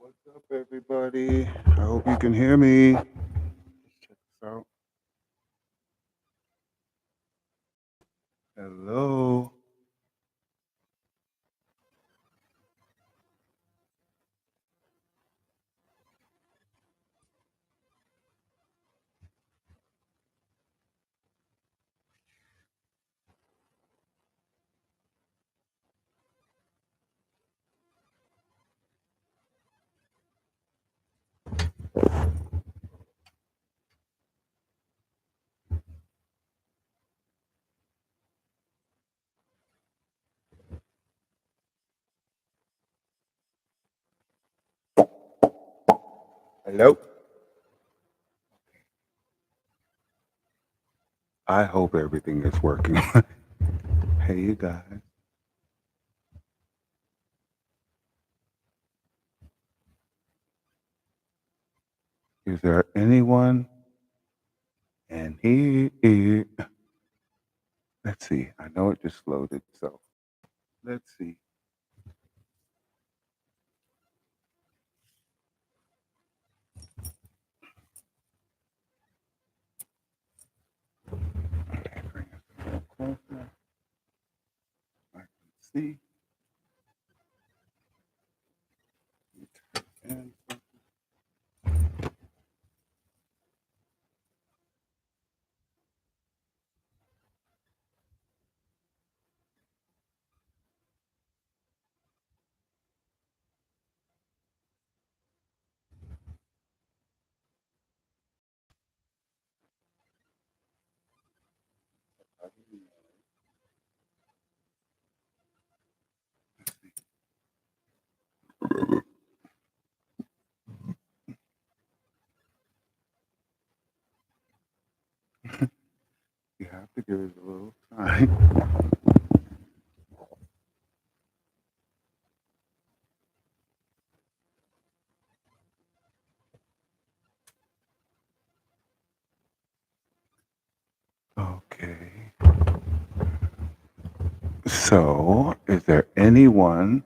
What's up, everybody? I hope you can hear me. Let's check this out. Hello. Hello. I hope everything is working. Hey, you guys. Is there anyone? And here. Let's see. I know it just loaded, so let's see. Okay, bring it a little closer. I can see. And you have to give it a little time. Okay. So, is there anyone?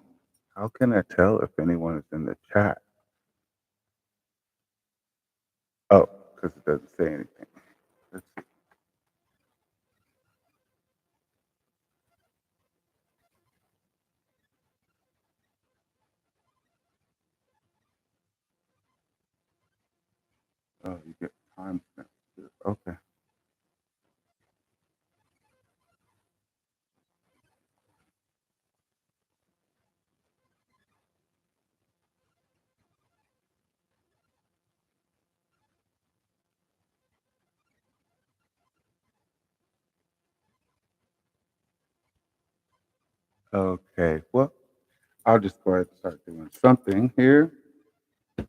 How can I tell if anyone is in the chat? Oh, because it doesn't say anything. Let's see. Oh, you get timestamps too. Okay. Okay. Well, I'll just go ahead and start doing something here because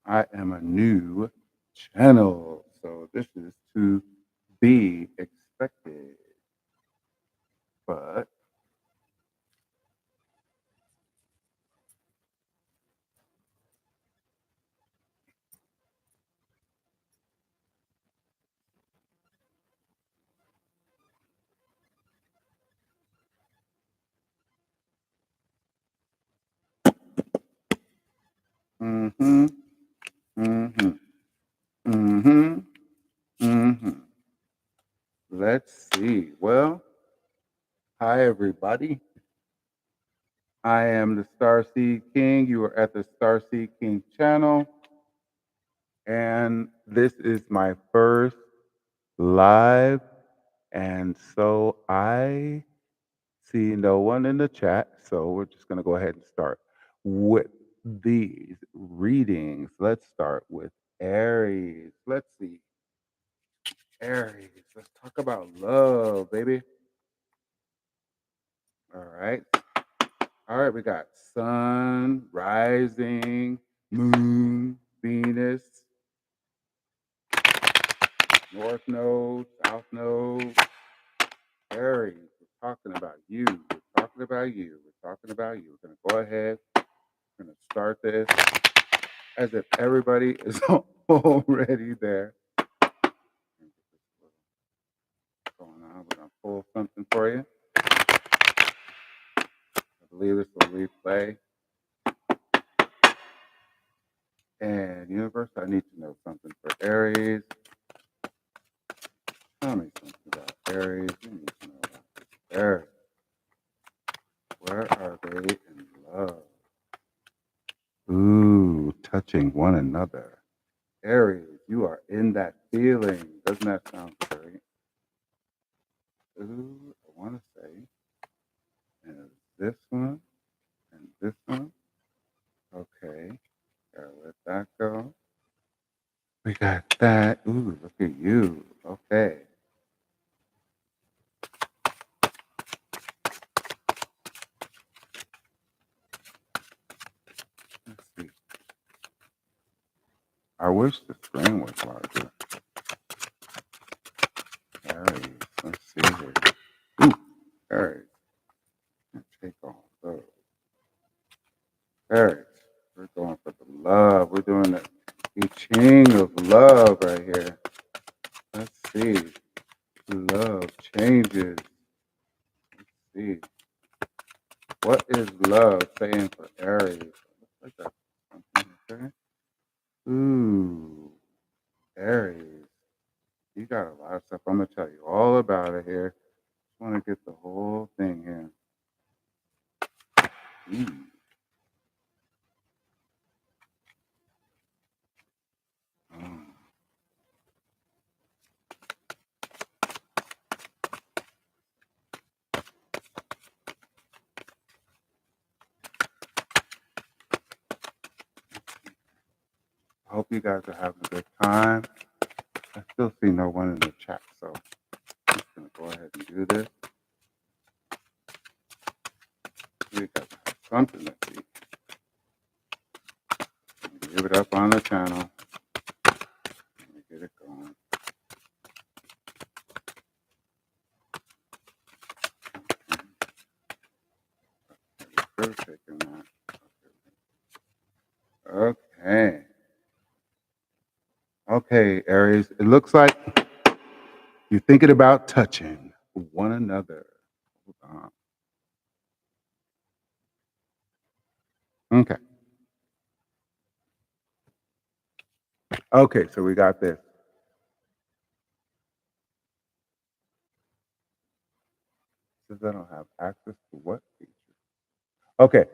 I am a new channel. So this is to be expected. But mm-hmm, mm-hmm, mm-hmm, mm-hmm. Let's see. Well, hi everybody. I am the Starseed King. You are at the Starseed King channel. And this is my first live. And so I see no one in the chat. So we're just going to go ahead and start with these readings. Let's start with Aries. Let's see. Aries. Let's talk about love, baby. All right. All right. We got sun, rising, moon, Venus, North Node, South Node, Aries. We're talking about you. We're talking about you. We're talking about you. We're going to go ahead. We're going to start this as if everybody is already there. What's going on? We're going to pull something for you. I believe this will replay. We need to know about this. Aries. Where are they in love? Ooh, touching one another. Aries, you are in that feeling. Doesn't that sound great? Ooh, I want to say, and this one, and this one. Okay, gotta let that go. We got that. Ooh, look at you. Okay. Let's see. I wish the screen was larger. Aries. Let's see here. Ooh, Aries. Let's take all those. Aries. We're going for the love. We're doing the I Ching of love right here. Let's see. Love changes. Let's see. What is love saying for Aries? Looks like that's something, okay? Ooh, Aries. You got a lot of stuff. I'm gonna tell you all about it here. Just want to get the whole thing here. Mm. Mm. I hope you guys are having a good time. I still see no one in the chat, so I'm just gonna go ahead and do this. You guys have something to see. Give it up on the channel. Let me get it going. Still taking that. Okay. Okay, Aries. It looks like you're thinking about touching one another. Hold on. Okay. Okay, so we got this. Says I don't have access to what feature? Okay,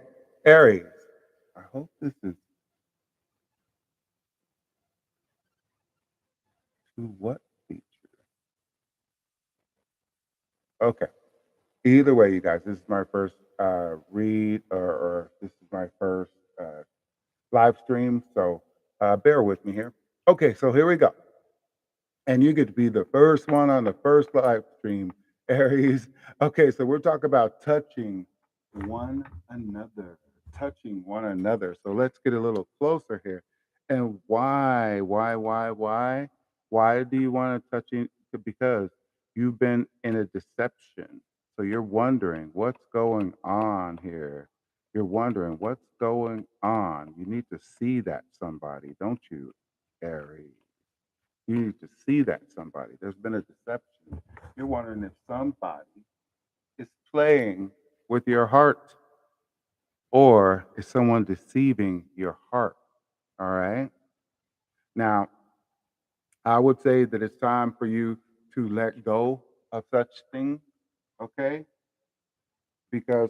Aries. I hope this is to what feature? Okay. Either way, you guys, this is my first read, or this is my first live stream, so bear with me here. Okay, so here we go. And you get to be the first one on the first live stream, Aries. Okay, so we're talking about touching one another, touching one another. So let's get a little closer here. And why? Why do you want to touch it? Because you've been in a deception. So you're wondering what's going on here. You're wondering what's going on. You need to see that somebody, don't you, Aries? You need to see that somebody. There's been a deception. You're wondering if somebody is playing with your heart, or is someone deceiving your heart? All right. Now, I would say that it's time for you to let go of such things, okay? Because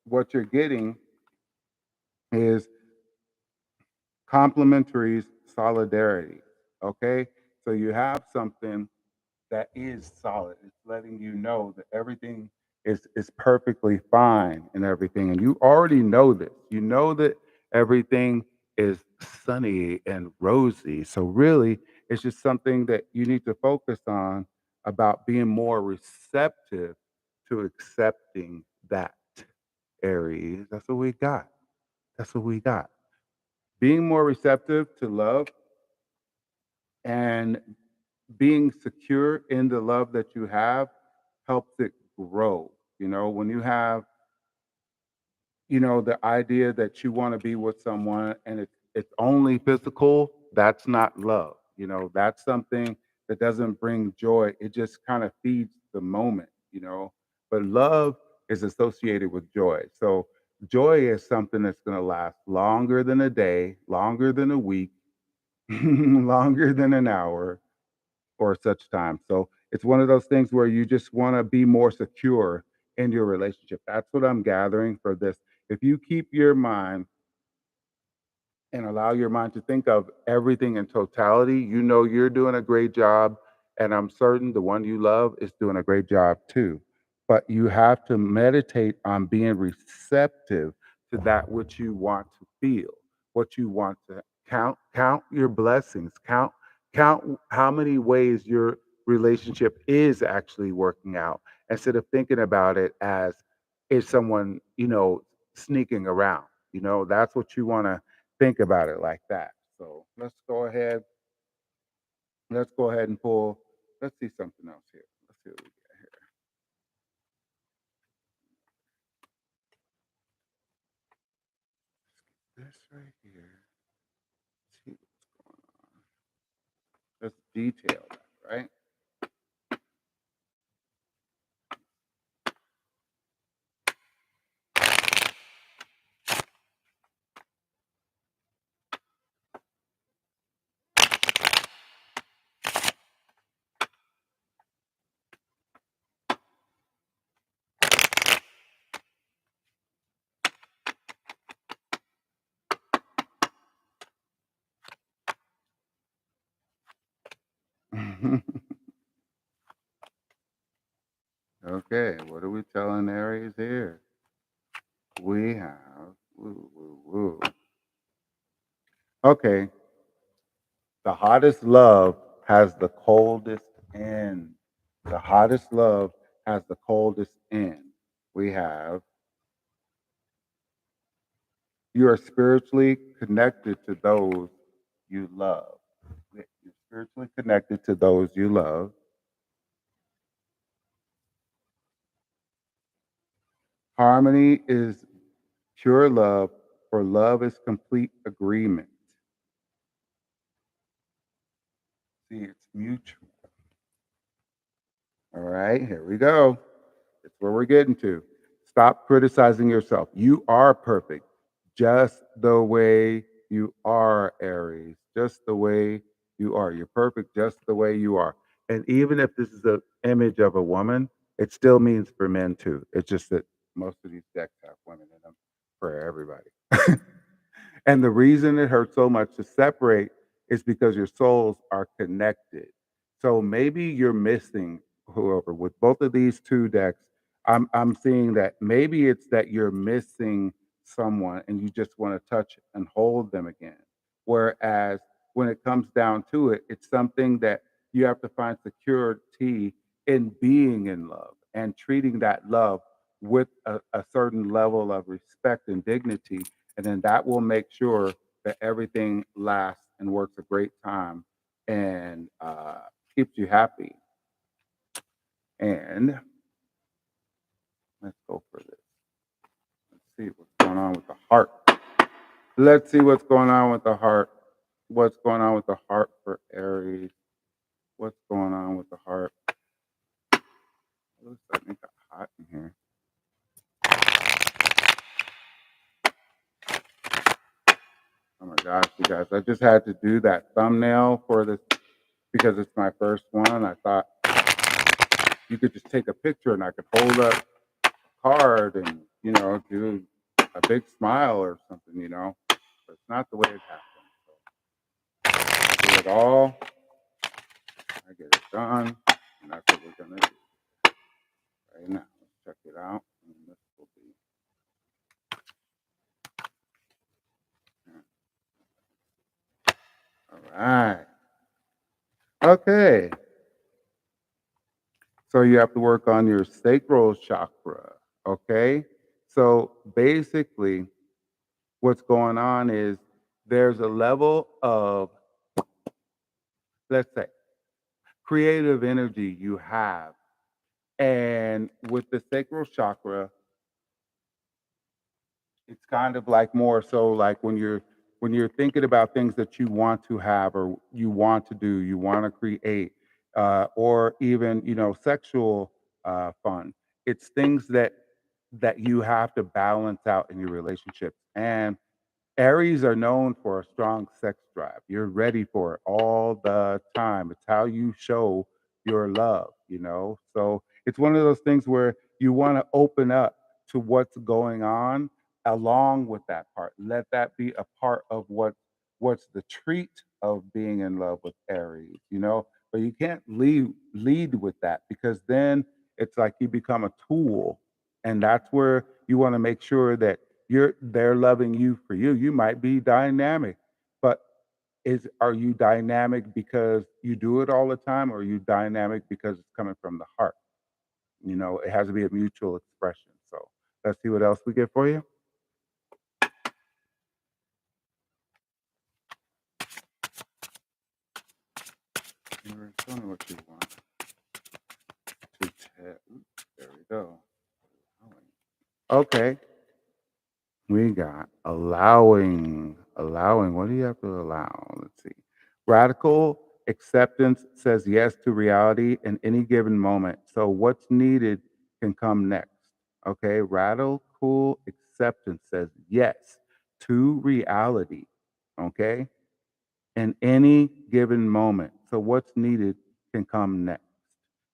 what you're getting is complementary solidarity, okay? So you have something that is solid. It's letting you know that everything is perfectly fine and everything. And you already know this. You know that everything is sunny and rosy. So really, it's just something that you need to focus on, about being more receptive to accepting that, Aries. That's what we got. That's what we got. Being more receptive to love, and being secure in the love that you have, helps it grow. When you have, the idea that you want to be with someone, and it's only physical, that's not love. That's something that doesn't bring joy. It just kind of feeds the moment. But love is associated with joy. So joy is something that's going to last longer than a day, longer than a week, longer than an hour, or such time. So It's one of those things where you just want to be more secure in your relationship. That's what I'm gathering for this. If you keep your mind and allow your mind to think of everything in totality, you know you're doing a great job. And I'm certain the one you love is doing a great job too. But you have to meditate on being receptive to that which you want to feel, what you want to count your blessings, count how many ways your relationship is actually working out instead of thinking about it as is someone, sneaking around. That's what you want to think about it like that. So let's go ahead and pull. Let's see something else here. Let's see what we get here. This right here. See what's going on. Let's detail that, right? Okay, what are we telling Aries here? We have woo, woo, woo. Okay, the hottest love has the coldest end. The hottest love has the coldest end. We have you are spiritually connected to those you love. You're spiritually connected to those you love. Harmony is pure love, for love is complete agreement. See, it's mutual. All right, here we go. It's where we're getting to. Stop criticizing yourself. You are perfect just the way you are, Aries. Just the way you are. You're perfect just the way you are. And even if this is an image of a woman, it still means for men too. It's just that most of these decks have women in them for everybody. And the reason it hurts so much to separate is because your souls are connected. So maybe you're missing whoever with both of these two decks. I'm seeing that maybe it's that you're missing someone and you just want to touch and hold them again. Whereas when it comes down to it, it's something that you have to find security in being in love and treating that love with a certain level of respect and dignity, and then that will make sure that everything lasts and works a great time and keeps you happy. And let's go for this. Let's see what's going on with the heart. Let's see what's going on with the heart. What's going on with the heart for Aries? What's going on with the heart? It looks like it got hot in here. Oh my gosh, you guys! I just had to do that thumbnail for this because it's my first one. I thought you could just take a picture and I could hold up a card and do a big smile or something. But it's not the way it happens. So I do it all. I get it done, and that's what we're gonna do right now. Let's check it out. And this will be. All right. Okay. So you have to work on your sacral chakra. Okay. So basically, what's going on is there's a level of, let's say, creative energy you have. And with the sacral chakra, it's kind of like more so like when you're thinking about things that you want to have or you want to do, you want to create, or even sexual fun. It's things that you have to balance out in your relationships. And Aries are known for a strong sex drive. You're ready for it all the time. It's how you show your love, So it's one of those things where you want to open up to what's going on along with that part. Let that be a part of what's the treat of being in love with Aries. But you can't lead with that, because then it's like you become a tool, and that's where you want to make sure that they're loving you for you. You might be dynamic, but are you dynamic because you do it all the time, or are you dynamic because it's coming from the heart? It has to be a mutual expression. So let's see what else we get for you. Tell me what you want to tell. There we go. Okay. We got allowing. Allowing. What do you have to allow? Let's see. Radical acceptance says yes to reality in any given moment. So what's needed can come next. Okay. Radical acceptance says yes to reality. Okay. In any given moment. So what's needed can come next.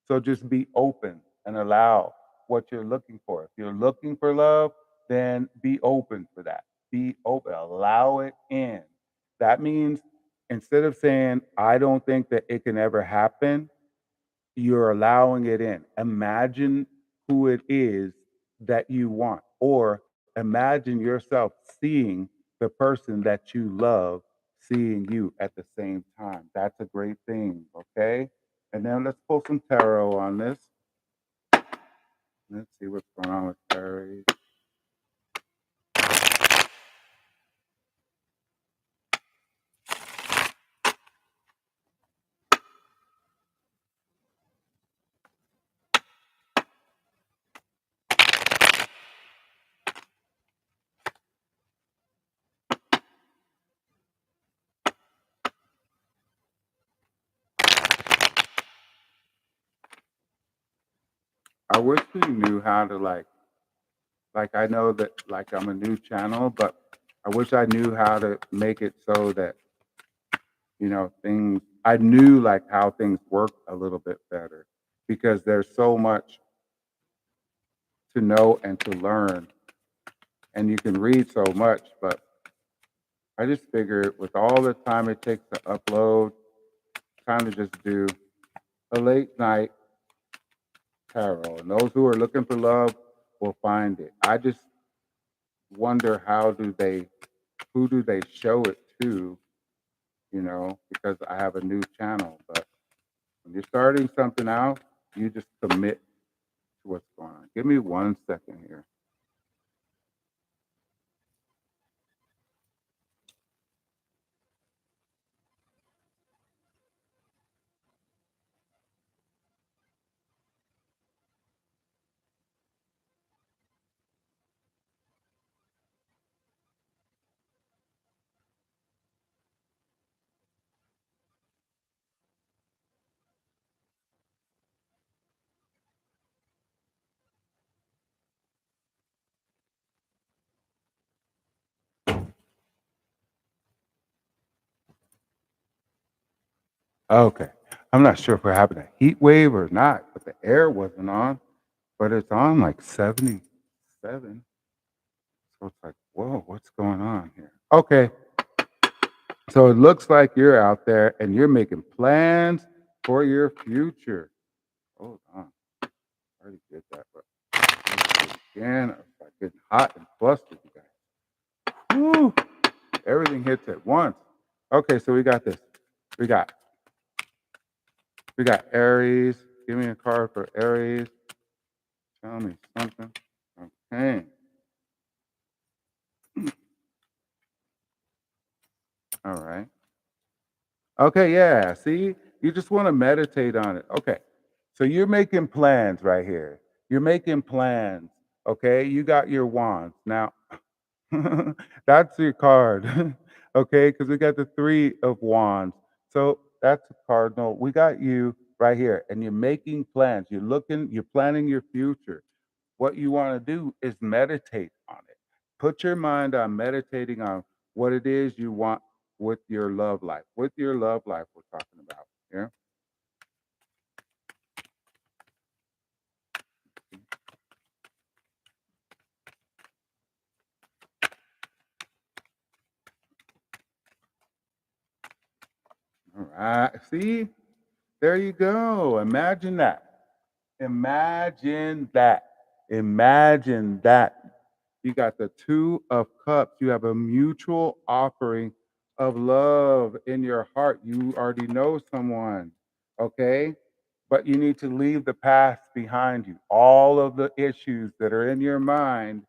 So just be open and allow what you're looking for. If you're looking for love, then be open for that. Be open, allow it in. That means instead of saying, I don't think that it can ever happen, you're allowing it in. Imagine who it is that you want, or imagine yourself seeing the person that you love seeing you at the same time. That's a great thing, okay? And then let's pull some tarot on this. Let's see what's going on with Aries. I wish we knew how to like I know that like I'm a new channel, but I wish I knew how to make it so that things I knew like how things work a little bit better, because there's so much to know and to learn, and you can read so much, but I just figured with all the time it takes to upload, time to just do a late night tarot, and those who are looking for love will find it. I just wonder who do they show it to, because I have a new channel. But when you're starting something out, you just commit to what's going on. Give me 1 second here. Okay. I'm not sure if we're having a heat wave or not, but the air wasn't on, but it's on like 77. So it's like, whoa, what's going on here? Okay. So it looks like you're out there and you're making plans for your future. Hold on. I already did that, but let's do it again. It's like getting hot and flustered, you guys. Woo! Everything hits at once. Okay, so we got this. We got we got Aries. Give me a card for Aries. Tell me something. Okay. All right. Okay, yeah. See, you just want to meditate on it. Okay. So you're making plans right here. You're making plans. Okay. You got your wands. Now, that's your card. Okay. Because we got the 3 of Wands. So that's a cardinal. We got you right here. And you're making plans. You're planning your future. What you want to do is meditate on it. Put your mind on meditating on what it is you want with your love life. With your love life, we're talking about here. See, there you go. Imagine that. Imagine that. Imagine that. You got the Two of Cups. You have a mutual offering of love in your heart. You already know someone, okay? But you need to leave the past behind you. All of the issues that are in your mind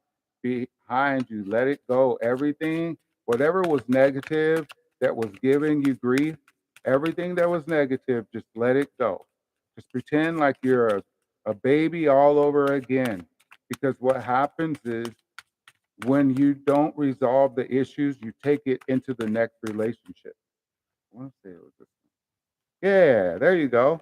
behind you. Let it go. Everything, whatever was negative that was giving you grief, everything that was negative, just let it go. Just pretend like you're a baby all over again. Because what happens is when you don't resolve the issues, you take it into the next relationship. I want to say it was this. Yeah, there you go.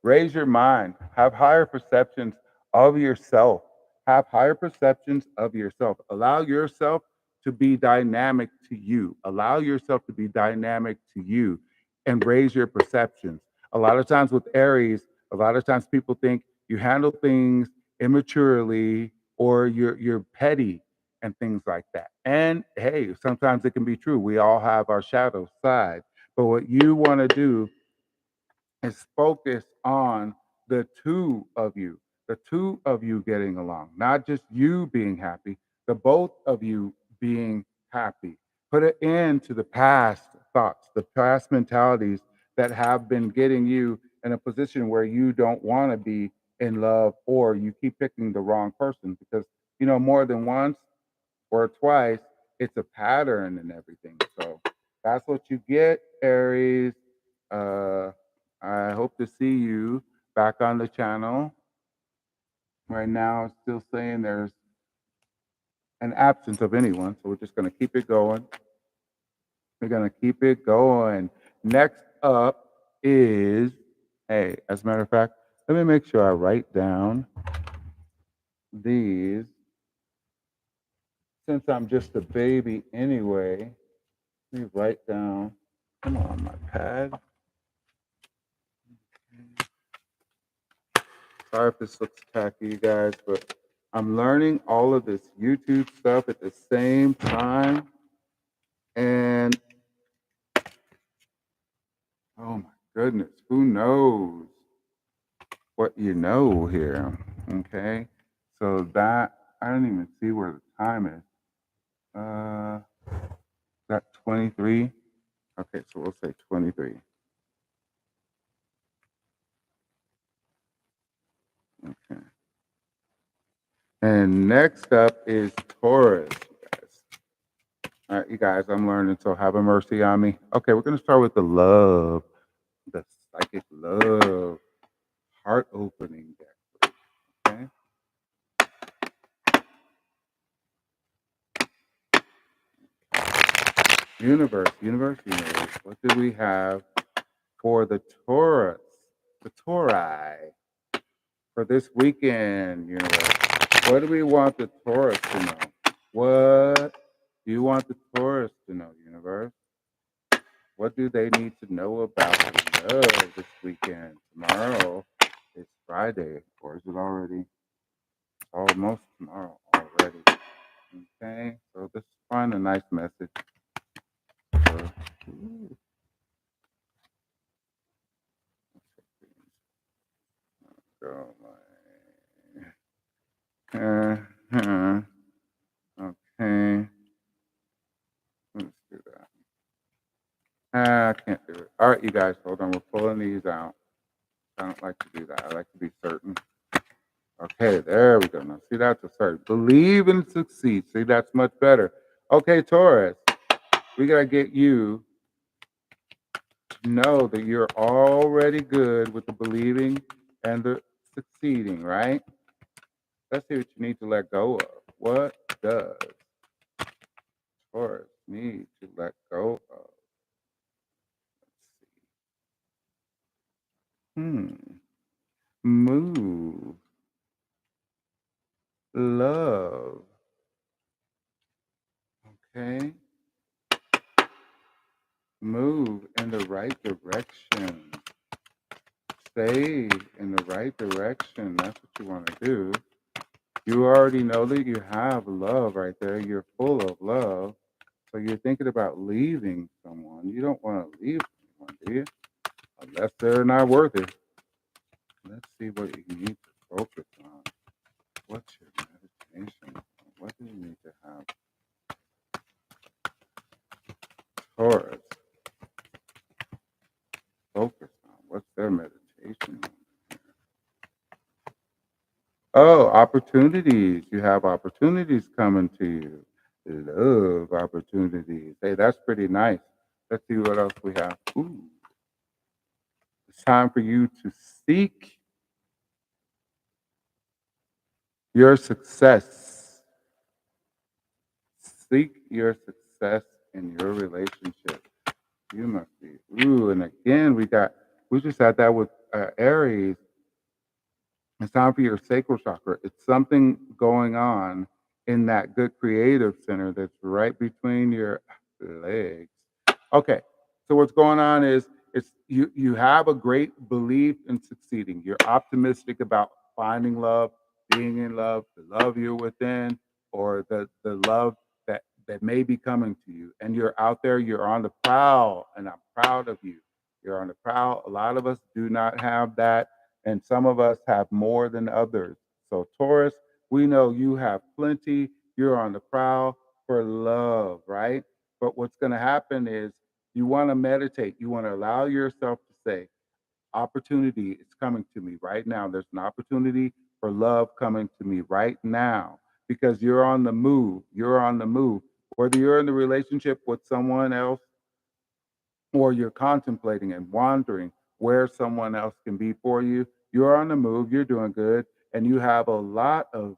Raise your mind. Have higher perceptions of yourself. Have higher perceptions of yourself. Allow yourself to be dynamic to you. Allow yourself to be dynamic to you and raise your perceptions. A lot of times with Aries, a lot of times people think you handle things immaturely or you're petty and things like that. And hey, sometimes it can be true. We all have our shadow side. But what you want to do is focus on the two of you getting along, not just you being happy, the both of you being happy. Put an end to the past thoughts, the past mentalities that have been getting you in a position where you don't want to be in love or you keep picking the wrong person because, more than once or twice, it's a pattern and everything. So that's what you get, Aries. Uh, I hope to see you back on the channel. Right now, it's still saying there's an absence of anyone, so we're just going to keep it going. We're going to keep it going. Next up is, hey, as a matter of fact, let me make sure I write down these. Since I'm just a baby anyway, let me write down, come on, my pad. Sorry if this looks tacky, you guys, but I'm learning all of this YouTube stuff at the same time. And oh my goodness, who knows what you know here? Okay. So that, I don't even see where the time is. That 23? Okay, so we'll say 23. Okay. And next up is Taurus, you guys. All right, you guys, I'm learning, so have a mercy on me. Okay, we're going to start with the love, the psychic love, heart opening deck. Okay. Universe. What do we have for the Taurus, the Tauri, for this weekend, universe? What do we want the Taurus to know? What do you want the Taurus to know, universe? What do they need to know about love this weekend? Tomorrow is Friday, or is it already? Almost tomorrow already. Okay, so let's find a nice message. Go, okay, let's do that. I can't do it. All right, you guys, hold on. We're pulling these out. I don't like to do that. I like to be certain. Okay, there we go. Now, see, that's a certain. Believe and succeed. See, that's much better. Okay, Taurus, we got to get you to know that you're already good with the believing and the succeeding, right? Let's see what you need to let go of. What does Taurus need to let go of? Let's see. Move. Love. Okay. Move in the right direction. Stay in the right direction. That's what you want to do. You already know that you have love right there. You're full of love. So you're thinking about leaving someone. You don't want to leave someone, do you? unless they're not worthy. Let's see what you need to focus on. What's your meditation? What do you need to have? Taurus, focus on. What's their meditation on? Oh, opportunities. You have opportunities coming to you. Love opportunities. Hey, that's pretty nice. Let's see what else we have. Ooh, it's time for you to seek your success. Seek your success in your relationship. You must be. Ooh, and again, we just had that with Aries. It's time for your sacral chakra. It's something going on in that good creative center that's right between your legs. Okay, so what's going on is you have a great belief in succeeding. You're optimistic about finding love, being in love, the love you're within, or the love that may be coming to you. And you're out there, you're on the prowl, and I'm proud of you. You're on the prowl. A lot of us do not have that, and some of us have more than others. So, Taurus, we know you have plenty. You're on the prowl for love, right? But what's going to happen is you want to meditate. You want to allow yourself to say, opportunity is coming to me right now. There's an opportunity for love coming to me right now because you're on the move. You're on the move. Whether you're in the relationship with someone else or you're contemplating and wondering where someone else can be for you, you're on the move, you're doing good, and you have a lot of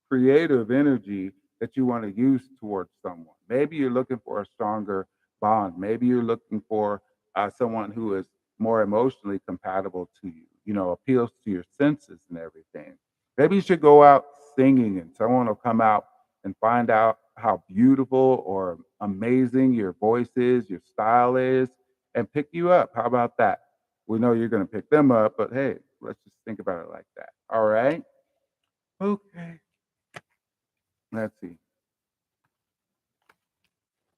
creative energy that you want to use towards someone. Maybe you're looking for a stronger bond. Maybe you're looking for someone who is more emotionally compatible to you, appeals to your senses and everything. Maybe you should go out singing and someone will come out and find out how beautiful or amazing your voice is, your style is, and pick you up. How about that? We know you're going to pick them up, but hey, let's just think about it like that. All right. Okay. Let's see.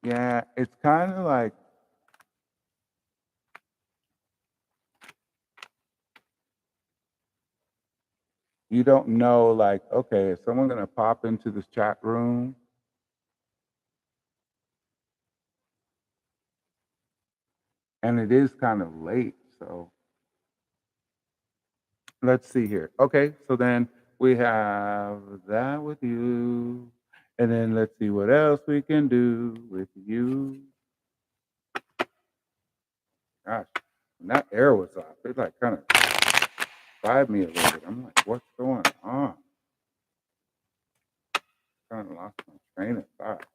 Yeah, it's kind of like you don't know, like, okay, is someone going to pop into this chat room? And it is kind of late. So let's see here. Okay, so then we have that with you. And then let's see what else we can do with you. Gosh, when that air was off, it like kind of fired me a little bit. I'm like, what's going on? Kind of lost my train of thought.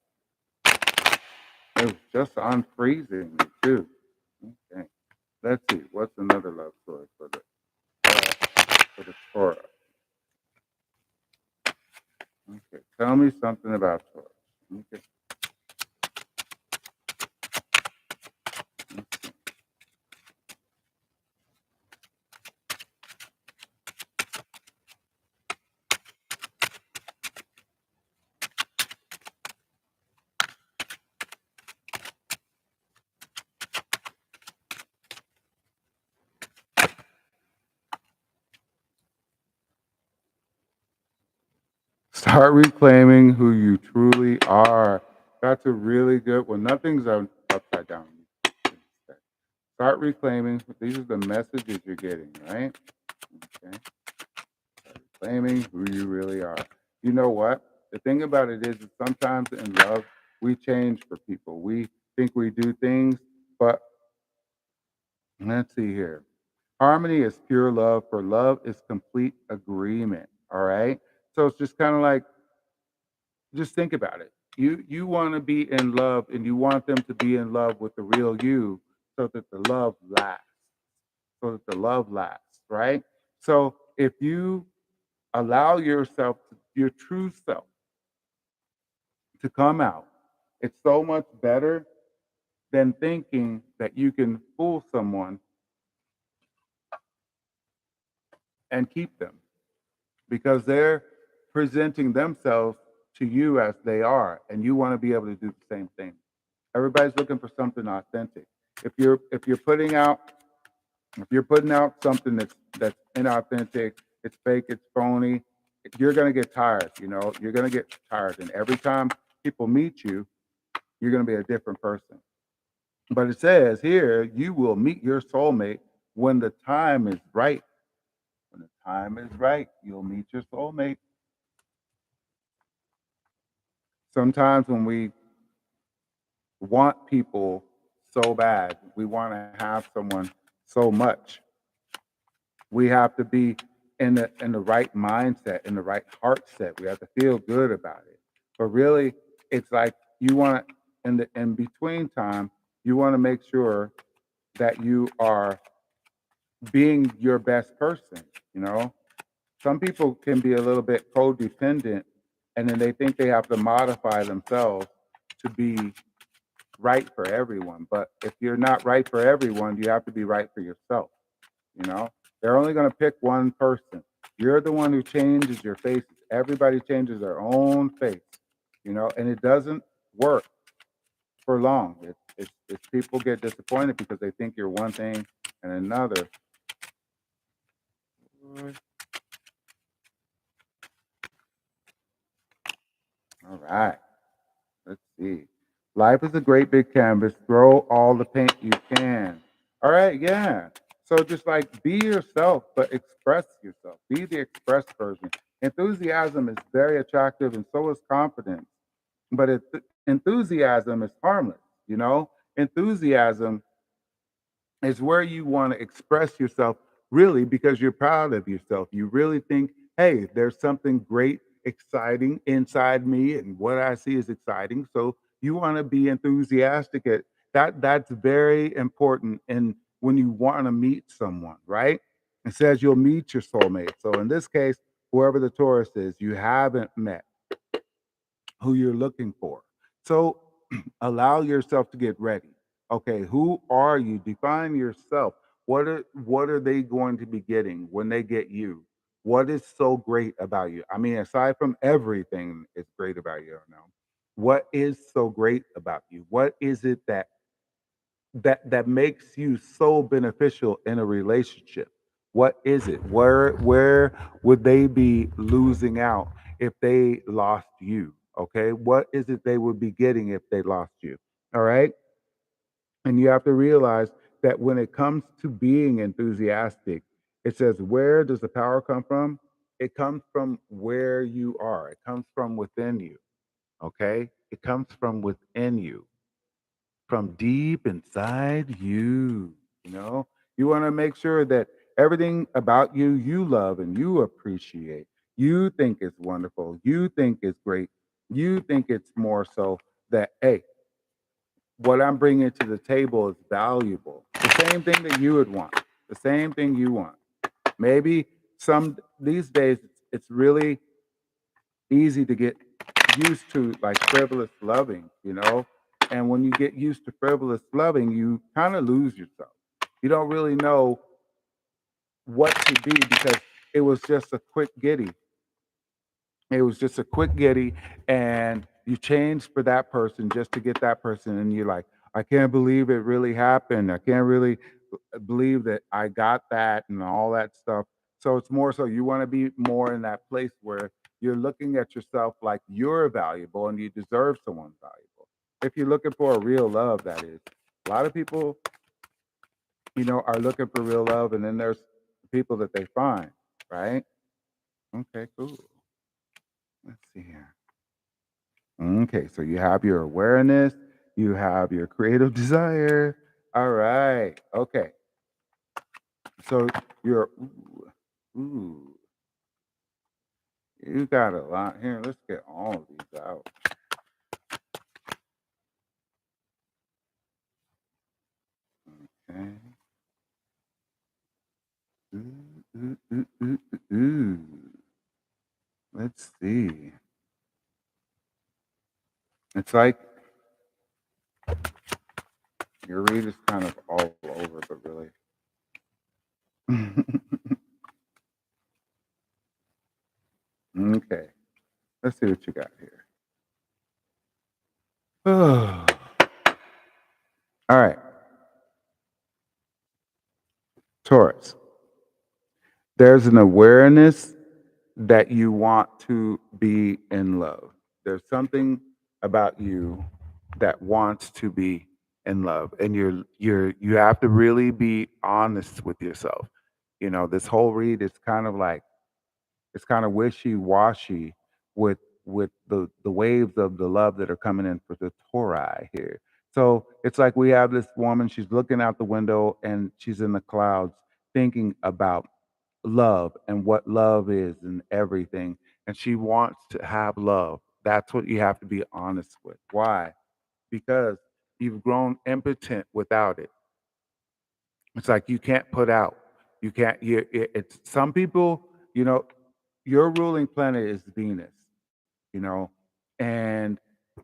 It was just unfreezing me too. Okay. Let's see. What's another love story for the Torah? Okay. Tell me something about Torah. Okay. Start reclaiming who you truly are. That's a really good one. Nothing's upside down. Start reclaiming. These are the messages you're getting, right? Okay. Start reclaiming who you really are. You know what? The thing about it is that sometimes in love, we change for people. We think we do things, but let's see here. Harmony is pure love, for love is complete agreement. All right. So it's just kind of like, just think about it. You want to be in love and you want them to be in love with the real you so that the love lasts. So that the love lasts, right? So if you allow yourself, your true self, to come out, it's so much better than thinking that you can fool someone and keep them because they're presenting themselves to you as they are, and you want to be able to do the same thing. Everybody's looking for something authentic. If you're putting out If you're putting out something that's inauthentic, it's fake, it's phony, you're gonna get tired. You're gonna get tired, and every time people meet you, you're gonna be a different person. But it says here, you will meet your soulmate when the time is right. When the time is right, you'll meet your soulmate. Sometimes when we want people so bad, we want to have someone so much, we have to be in the right mindset, in the right heart set. We have to feel good about it. But really, it's like you want in the in between time, you want to make sure that you are being your best person. You know, some people can be a little bit codependent, and then they think they have to modify themselves to be right for everyone. But if you're not right for everyone, you have to be right for yourself. You know, they're only going to pick one person. You're the one who changes your faces. Everybody changes their own face, and it doesn't work for long. It's people get disappointed because they think you're one thing and another. All right. Let's see. Life is a great big canvas. Throw all the paint you can. All right, yeah. So just like be yourself, but express yourself. Be the express person. Enthusiasm is very attractive, and so is confidence. But enthusiasm is harmless. Enthusiasm is where you want to express yourself really because you're proud of yourself. You really think, hey, there's something great, exciting inside me, and what I see is exciting. So you want to be enthusiastic at that. That's very important. And when you want to meet someone, right? It says you'll meet your soulmate. So in this case, whoever the Taurus is, you haven't met who you're looking for. So allow yourself to get ready. Okay, who are you? Define yourself. What are they going to be getting when they get you? What is so great about you? I mean, aside from everything is great about you now. What is so great about you? What is it that makes you so beneficial in a relationship? What is it? Where would they be losing out if they lost you? Okay, what is it they would be getting if they lost you? All right, and you have to realize that when it comes to being enthusiastic, it says, where does the power come from? It comes from where you are. It comes from within you. Okay, it comes from within you, from deep inside you. You know, you want to make sure that everything about you, you love and you appreciate. You think it's wonderful. You think it's great. You think it's more so that, hey, what I'm bringing to the table is valuable. The same thing that you would want, the same thing you want. Maybe some these days it's really easy to get used to like frivolous loving. And when you get used to frivolous loving, you kind of lose yourself. You don't really know what to be because it was just a quick giddy. It was just a quick giddy, and you changed for that person just to get that person, and you're like, I can't believe it really happened. I can't really believe that I got that and all that stuff. So it's more so you want to be more in that place where you're looking at yourself like you're valuable and you deserve someone valuable. If you're looking for a real love, that is. A lot of people, are looking for real love, and then there's people that they find, right? Okay, cool. Let's see here. Okay, so you have your awareness, you have your creative desire. All right. Okay. So you're ooh, you got a lot here. Let's get all of these out. Okay. Ooh, ooh, ooh, ooh, ooh, ooh. Let's see. It's like your read is kind of all over, but really. Okay. Let's see what you got here. All right. Taurus, there's an awareness that you want to be in love. There's something about you that wants to be in love, and you have to really be honest with yourself. This whole read is kind of like it's kind of wishy-washy with the waves of the love that are coming in for the Tauri here. So it's like we have this woman, she's looking out the window and she's in the clouds thinking about love and what love is and everything. And she wants to have love. That's what you have to be honest with. Why? Because you've grown impotent without it. It's like you can't put out. You can't. It's some people. Your ruling planet is Venus. You know, and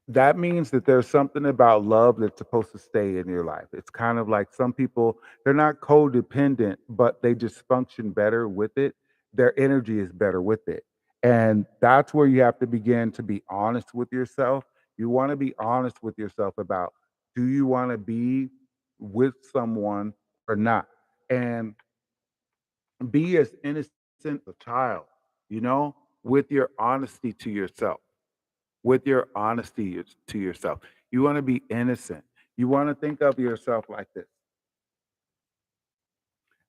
that means that there's something about love that's supposed to stay in your life. It's kind of like some people, they're not codependent, but they just function better with it. Their energy is better with it. And that's where you have to begin to be honest with yourself. You want to be honest with yourself about, do you want to be with someone or not? And be as innocent as a child, you know, with your honesty to yourself, with your honesty to yourself. You want to be innocent. You want to think of yourself like this: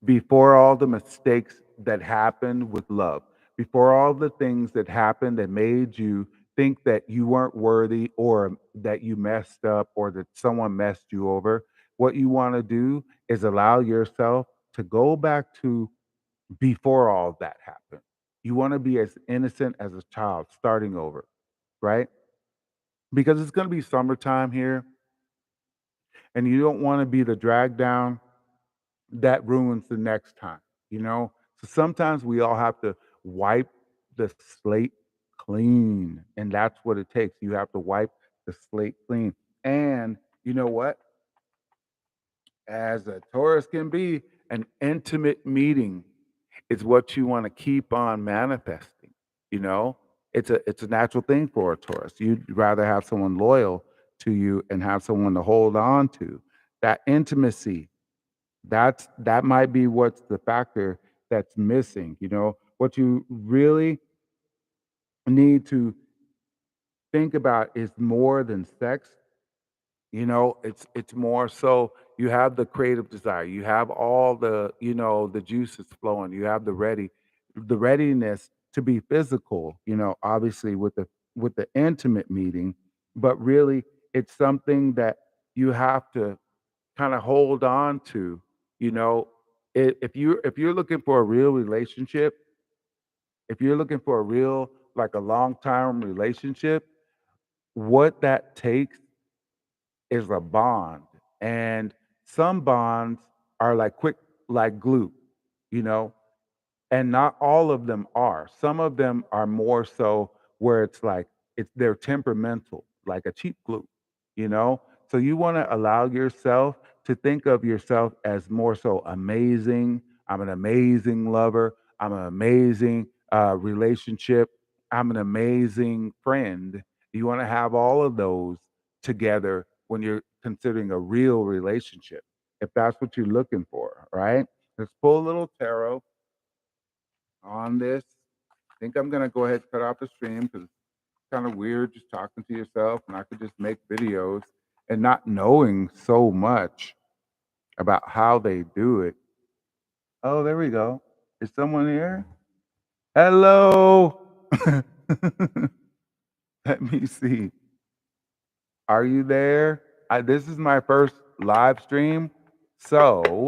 before all the mistakes that happened with love, before all the things that happened that made you think that you weren't worthy or that you messed up or that someone messed you over, what you want to do is allow yourself to go back to before all that happened. You want to be as innocent as a child starting over, right? Because it's going to be summertime here and you don't want to be the drag down that ruins the next time, you know? So sometimes we all have to wipe the slate clean, and that's what it takes. You have to wipe the slate clean. And you know what? As a Taurus can be, an intimate meeting is what you want to keep on manifesting, you know? It's a natural thing for a Taurus. You'd rather have someone loyal to you and have someone to hold on to. That intimacy, that might be what's the factor that's missing, you know? What you really need to think about is more than sex. It's more so you have the creative desire, you have all the juices flowing, you have the readiness to be physical, obviously with the intimate meeting, but really it's something that you have to kind of hold on to, you know. If you're looking for a real relationship, if you're looking for a real like a long-term relationship, what that takes is a bond. And some bonds are like quick, like glue, you know, and not all of them are. Some of them are more so where it's like they're temperamental, like a cheap glue, you know? So you want to allow yourself to think of yourself as more so amazing. I'm an amazing lover. I'm an amazing relationship. I'm an amazing friend. You want to have all of those together when you're considering a real relationship, if that's what you're looking for, right? Let's pull a little tarot on this. I think I'm gonna go ahead and cut off the stream because it's kind of weird just talking to yourself, and I could just make videos and not knowing so much about how they do it. Oh, there we go. Is someone here? Hello. Let me see. Are you there? This is my first live stream. So,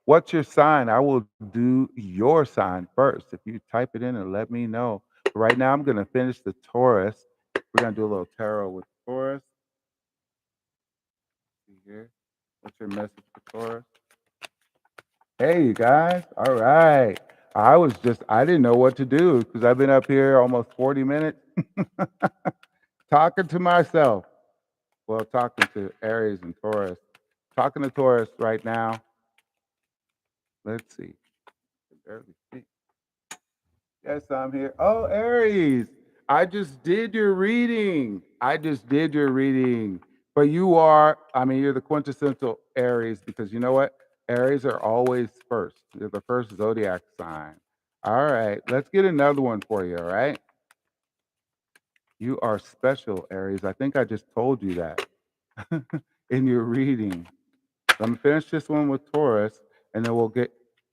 what's your sign? I will do your sign first. If you type it in and let me know. But right now, I'm going to finish the Taurus. We're going to do a little tarot with Taurus. See here. What's your message for Taurus? Hey, you guys. All right. I didn't know what to do because I've been up here almost 40 minutes talking to myself. Well, talking to Aries and Taurus. Talking to Taurus right now. Let's see. Barely speak. Yes, I'm here. Oh, Aries, I just did your reading. I just did your reading. But you're the quintessential Aries because you know what? Aries are always first. They're the first zodiac sign. All right, let's get another one for you, all right? You are special, Aries. I think I just told you that in your reading. I'm gonna finish this one with Taurus, and then we'll get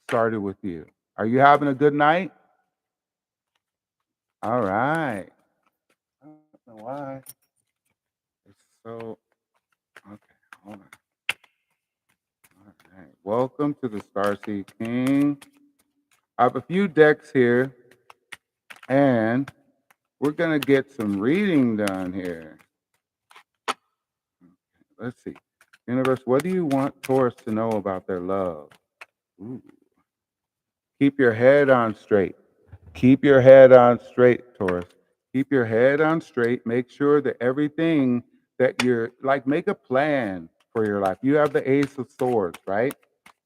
started with you. Are you having a good night? All right. I don't know why. It's so okay. Hold on. All right. Welcome to the Starseed King. I have a few decks here, and we're gonna get some reading done here. Let's see. Universe, what do you want Taurus to know about their love? Ooh. Keep your head on straight. Keep your head on straight, Taurus. Keep your head on straight. Make sure that everything that you're like, make a plan for your life. You have the Ace of Swords, right?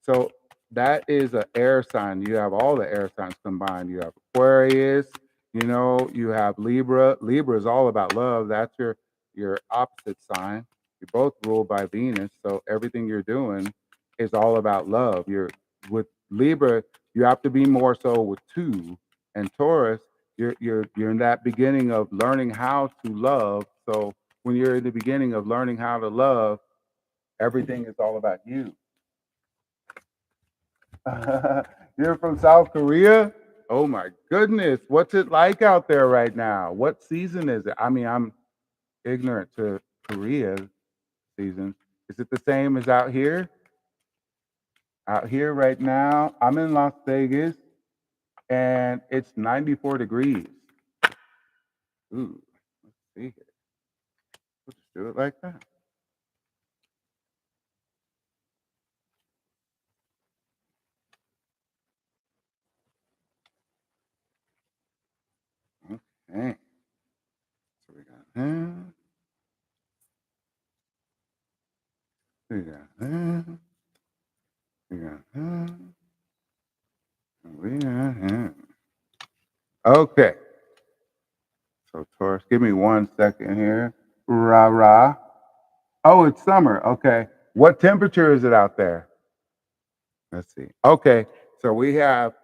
So that is an air sign. You have all the air signs combined. You have Aquarius, you have Libra. Libra is all about love. That's your opposite sign. You're both ruled by Venus. So everything you're doing is all about love. You're with Libra, you have to be more so with two, and Taurus, you're in that beginning of learning how to love. So when you're in the beginning of learning how to love, everything is all about you. You're from South Korea? Oh my goodness. What's it like out there right now? What season is it? I mean, I'm ignorant to Korea season. Is it the same as out here? Out here right now, I'm in Las Vegas and it's 94 degrees. Ooh, let's see here. We'll just do it like that. Okay. So we got him. We got him. We got him. And we got him. Okay. So Taurus, give me 1 second here. Rah rah. Oh, it's summer. Okay. What temperature is it out there? Let's see. Okay. So we have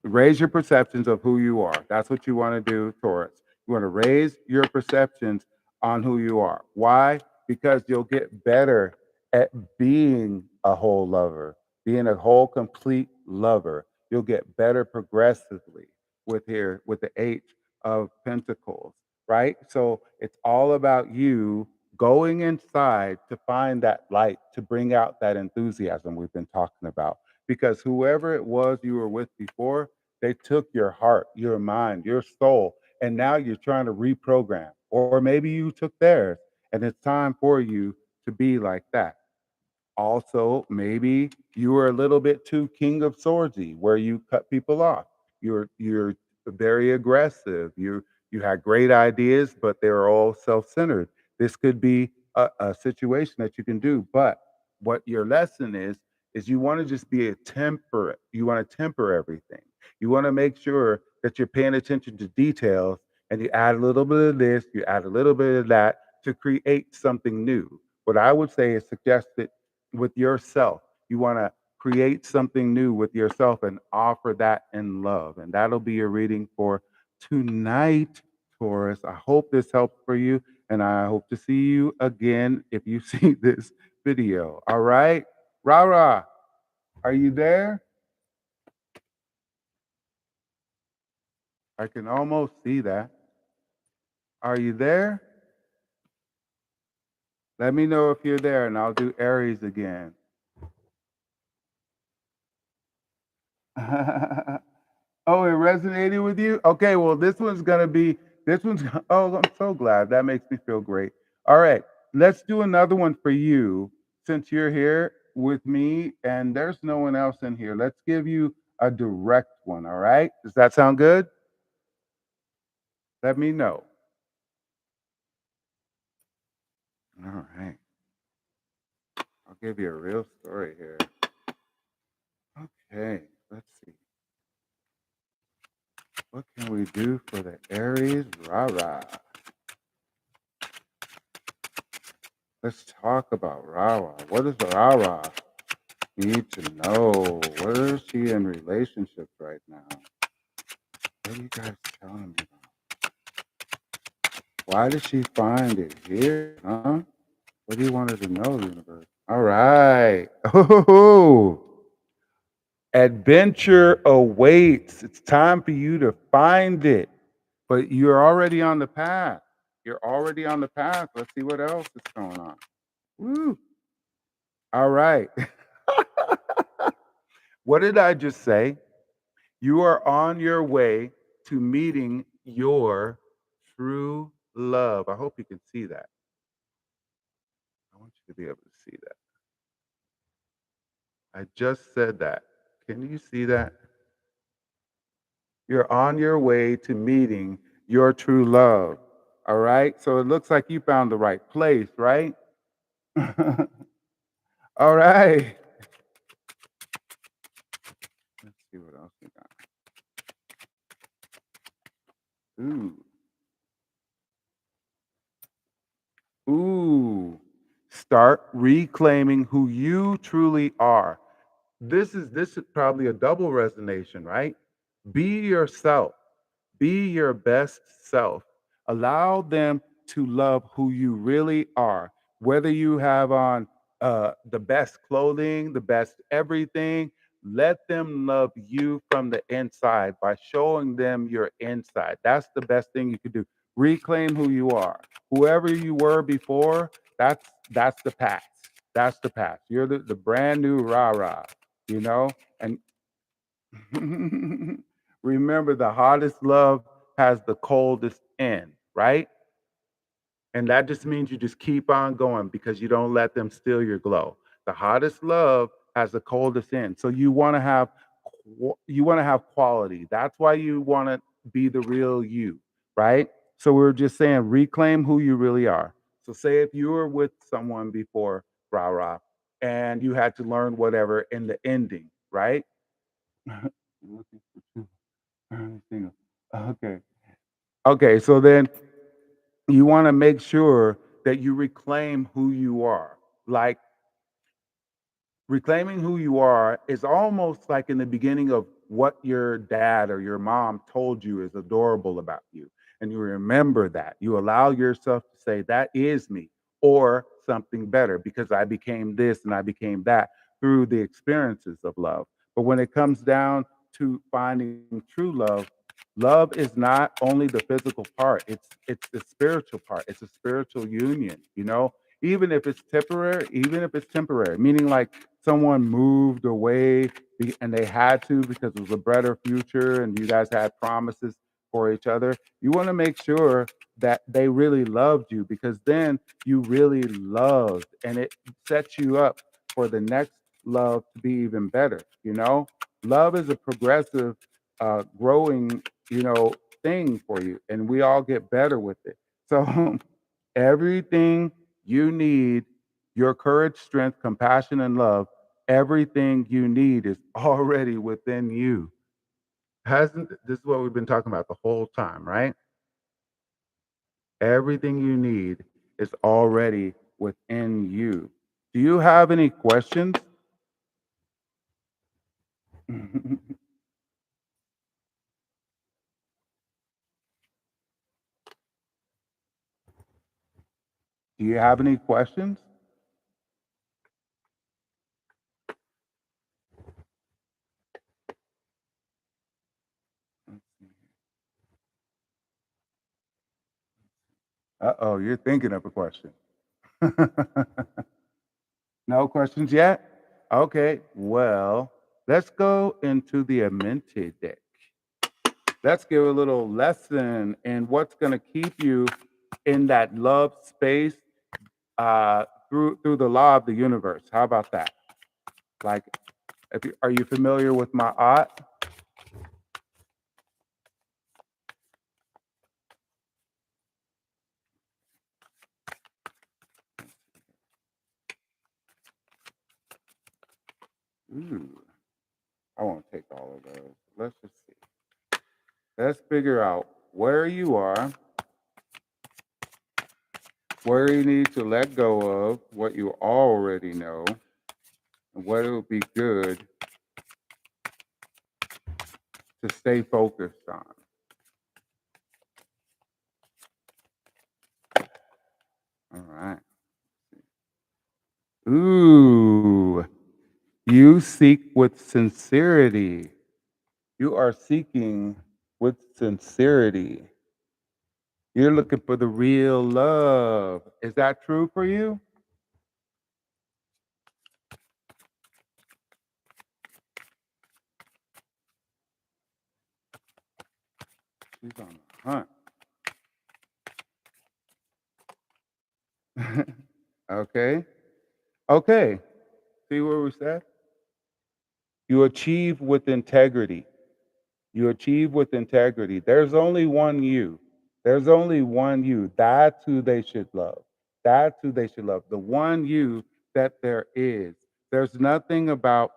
raise your perceptions of who you are. That's what you want to do, Taurus. You want to raise your perceptions on who you are. Why? Because you'll get better at being a whole lover, being a whole complete lover. You'll get better progressively with the Eight of Pentacles, right? So it's all about you going inside to find that light, to bring out that enthusiasm we've been talking about. Because whoever it was you were with before, they took your heart, your mind, your soul, and now you're trying to reprogram. Or maybe you took theirs, and it's time for you to be like that. Also, maybe you were a little bit too King of Swordsy, where you cut people off. You're very aggressive. You had great ideas, but they were all self-centered. This could be a situation that you can do. But what your lesson is you want to just be a temperate. You want to temper everything. You want to make sure that you're paying attention to details, and you add a little bit of this, you add a little bit of that to create something new. What I would say is suggest that with yourself. You want to create something new with yourself and offer that in love. And that'll be your reading for tonight, Taurus. I hope this helps for you. And I hope to see you again if you see this video. All right. Rara, are you there? I can almost see that. Are you there? Let me know if you're there and I'll do Aries again. Oh, it resonated with you? Okay, well, this one's, oh, I'm so glad. That makes me feel great. All right, let's do another one for you since you're here with me and there's no one else in here. Let's give you a direct one, all right? Does that sound good? Let me know. All right. I'll give you a real story here. Okay, let's see. What can we do for the Aries? Rah rah. Let's talk about rah rah. What is the rah rah? Need to know, where is she in relationships right now? What are you guys telling me about? Why did she find it here, huh? What do you want her to know, universe? All right. Oh, adventure awaits. It's time for you to find it. But you're already on the path. You're already on the path. Let's see what else is going on. Woo. All right. What did I just say? You are on your way to meeting your true love. I hope you can see that. I want you to be able to see that. I just said that. Can you see that? You're on your way to meeting your true love. All right. So it looks like you found the right place, right? All right. Let's see what else we got. Ooh. Ooh. Start reclaiming who you truly are. This is probably a double resonation, right? Be yourself. Be your best self. Allow them to love who you really are. Whether you have on the best clothing, the best everything, let them love you from the inside by showing them your inside. That's the best thing you could do. Reclaim who you are. Whoever you were before, that's the past. That's the past. You're the brand new rah-rah, you know? And remember, the hottest love has the coldest end, right? And that just means you just keep on going because you don't let them steal your glow. The hottest love has the coldest end. So you want to have quality. That's why you want to be the real you, right? So we're just saying reclaim who you really are. So say if you were with someone before, rah rah, and you had to learn whatever in the ending, right? Looking for two single. Okay. Okay. So then you want to make sure that you reclaim who you are. Like, reclaiming who you are is almost like in the beginning of what your dad or your mom told you is adorable about you. And you remember that. You allow yourself to say, that is me, or something better, because I became this and I became that through the experiences of love. But when it comes down to finding true love, love is not only the physical part, it's the spiritual part. It's a spiritual union, even if it's temporary, meaning like someone moved away and they had to because it was a better future and you guys had promises for each other. You want to make sure that they really loved you, because then you really loved, and it sets you up for the next love to be even better. Love is a progressive growing thing for you, and we all get better with it. So everything you need, your courage, strength, compassion, and love, everything you need is already within you. Hasn't This is what we've been talking about the whole time, right? Everything you need is already within you. Do you have any questions? Do you have any questions? Uh-oh, you're thinking of a question. No questions yet? Okay, well, let's go into the Amenti deck. Let's give a little lesson in what's going to keep you in that love space through the law of the universe. How about that? Like, are you familiar with my art? Ooh, I won't take all of those. Let's just see. Let's figure out where you are, where you need to let go of what you already know, and what it would be good to stay focused on. All right. Ooh, you seek with sincerity. You are seeking with sincerity. You're looking for the real love. Is that true for you? She's on the hunt. Okay. Okay. See what we said? You achieve with integrity. You achieve with integrity. There's only one you. There's only one you. That's who they should love. That's who they should love. The one you that there is. There's nothing about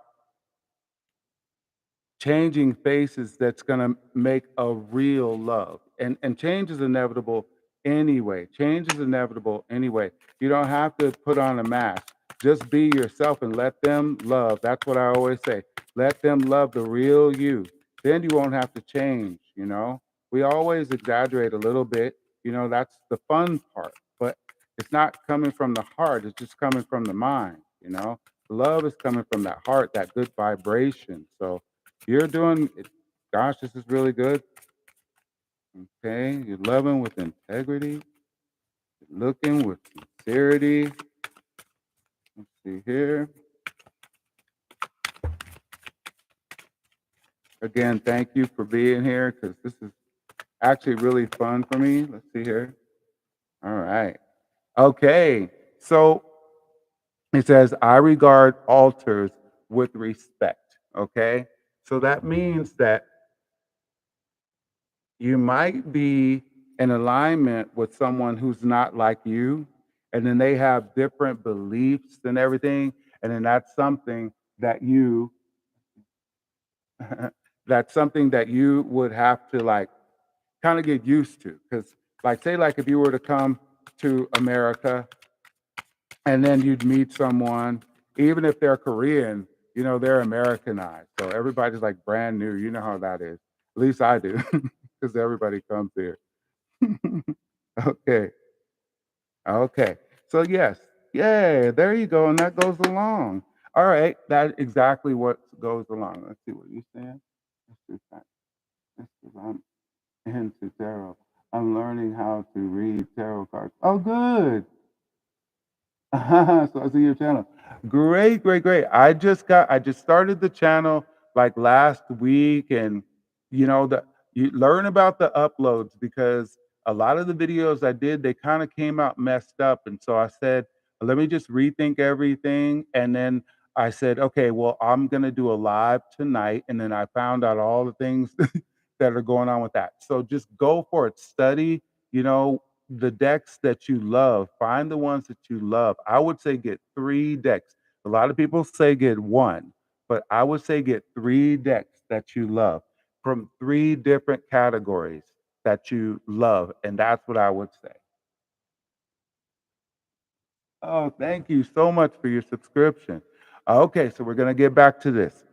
changing faces that's going to make a real love. And change is inevitable anyway. Change is inevitable anyway. You don't have to put on a mask. Just be yourself and let them love. That's what I always say. Let them love the real you. Then you won't have to change, you know? We always exaggerate a little bit. You know, that's the fun part. But it's not coming from the heart, it's just coming from the mind, you know? Love is coming from that heart, that good vibration. So you're doing it. Gosh, this is really good. Okay. You're loving with integrity, you're looking with sincerity. Let's see here. Again, thank you for being here because this is actually really fun for me. Let's see here. All right. Okay. So it says, I regard altars with respect. Okay. So that means that you might be in alignment with someone who's not like you, and then they have different beliefs and everything, and then that's something that you that's something that you would have to like kind of get used to. Because like say like if you were to come to America and then you'd meet someone, even if they're Korean, you know, they're Americanized. So everybody's like brand new. You know how that is. At least I do, because everybody comes here. Okay. Okay. So yes. Yeah, there you go. And that goes along. All right. That's exactly what goes along. Let's see what you're saying. Let's do that. This is I'm into tarot. I'm learning how to read tarot cards. Oh, good. So I see your channel. Great, great, great. I just started the channel like last week, and you know the you learn about the uploads because a lot of the videos I did they kind of came out messed up, and so I said let me just rethink everything, and then I said okay, well I'm gonna do a live tonight, and then I found out all the things that are going on with that. So just go for it. Study. You know, the decks that you love. Find the ones that you love. I would say get 3 decks. A lot of people say get 1, but I would say get 3 decks that you love from 3 different categories that you love, and that's what I would say. Oh, thank you so much for your subscription. Okay, so we're gonna get back to this.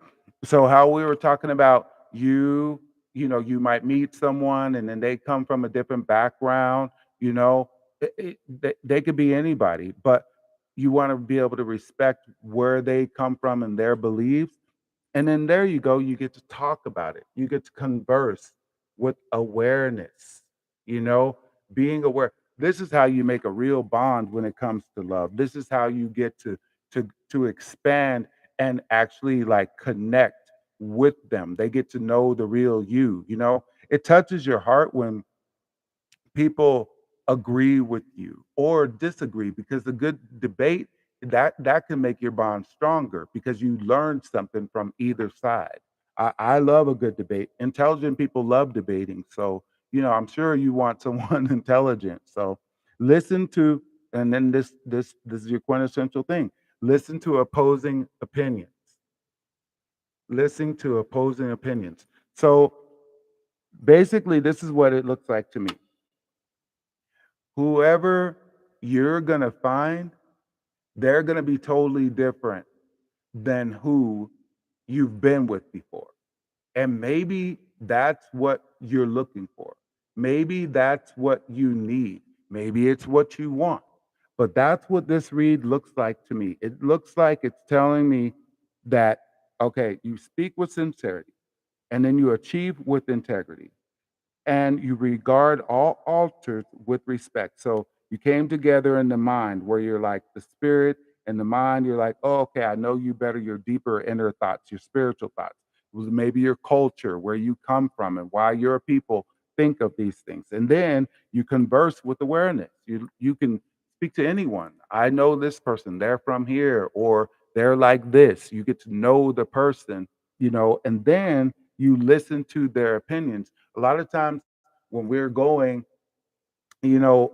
So how we were talking about you know, you might meet someone and then they come from a different background, you know, they could be anybody, but you want to be able to respect where they come from and their beliefs. And then there you go, you get to talk about it. You get to converse with awareness, you know, being aware. This is how you make a real bond when it comes to love. This is how you get to expand and actually like connect with them. They get to know the real you, you know. It touches your heart when people agree with you or disagree because a good debate that can make your bond stronger because you learn something from either side. I love a good debate. Intelligent people love debating. So, you know, I'm sure you want someone intelligent. So listen to and then this is your quintessential thing. Listen to opposing opinions. Listen to opposing opinions. So basically this is what it looks like to me. Whoever you're going to find, they're going to be totally different than who you've been with before. And maybe that's what you're looking for. Maybe that's what you need. Maybe it's what you want. But that's what this read looks like to me. It looks like it's telling me that, okay, you speak with sincerity and then you achieve with integrity and you regard all altars with respect. So you came together in the mind where you're like the spirit and the mind, you're like, oh, okay, I know you better, your deeper inner thoughts, your spiritual thoughts. Maybe your culture, where you come from, and why your people think of these things. And then you converse with awareness. You can speak to anyone. I know this person, they're from here, or they're like this. You get to know the person, and then you listen to their opinions. A lot of times when we're going, you know,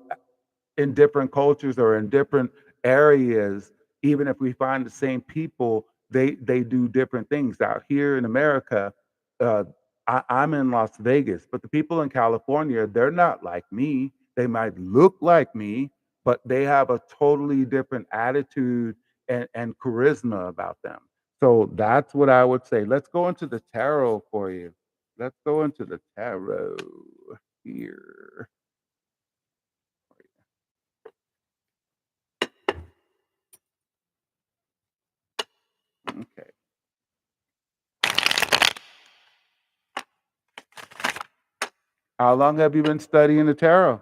in different cultures or in different areas, even if we find the same people, they do different things. Out here in America, uh, I'm in Las Vegas, but the people in California, they're not like me. They might look like me, but they have a totally different attitude and charisma about them. So that's what I would say. Let's go into the tarot for you. Let's go into the tarot here. Okay. How long have you been studying the tarot?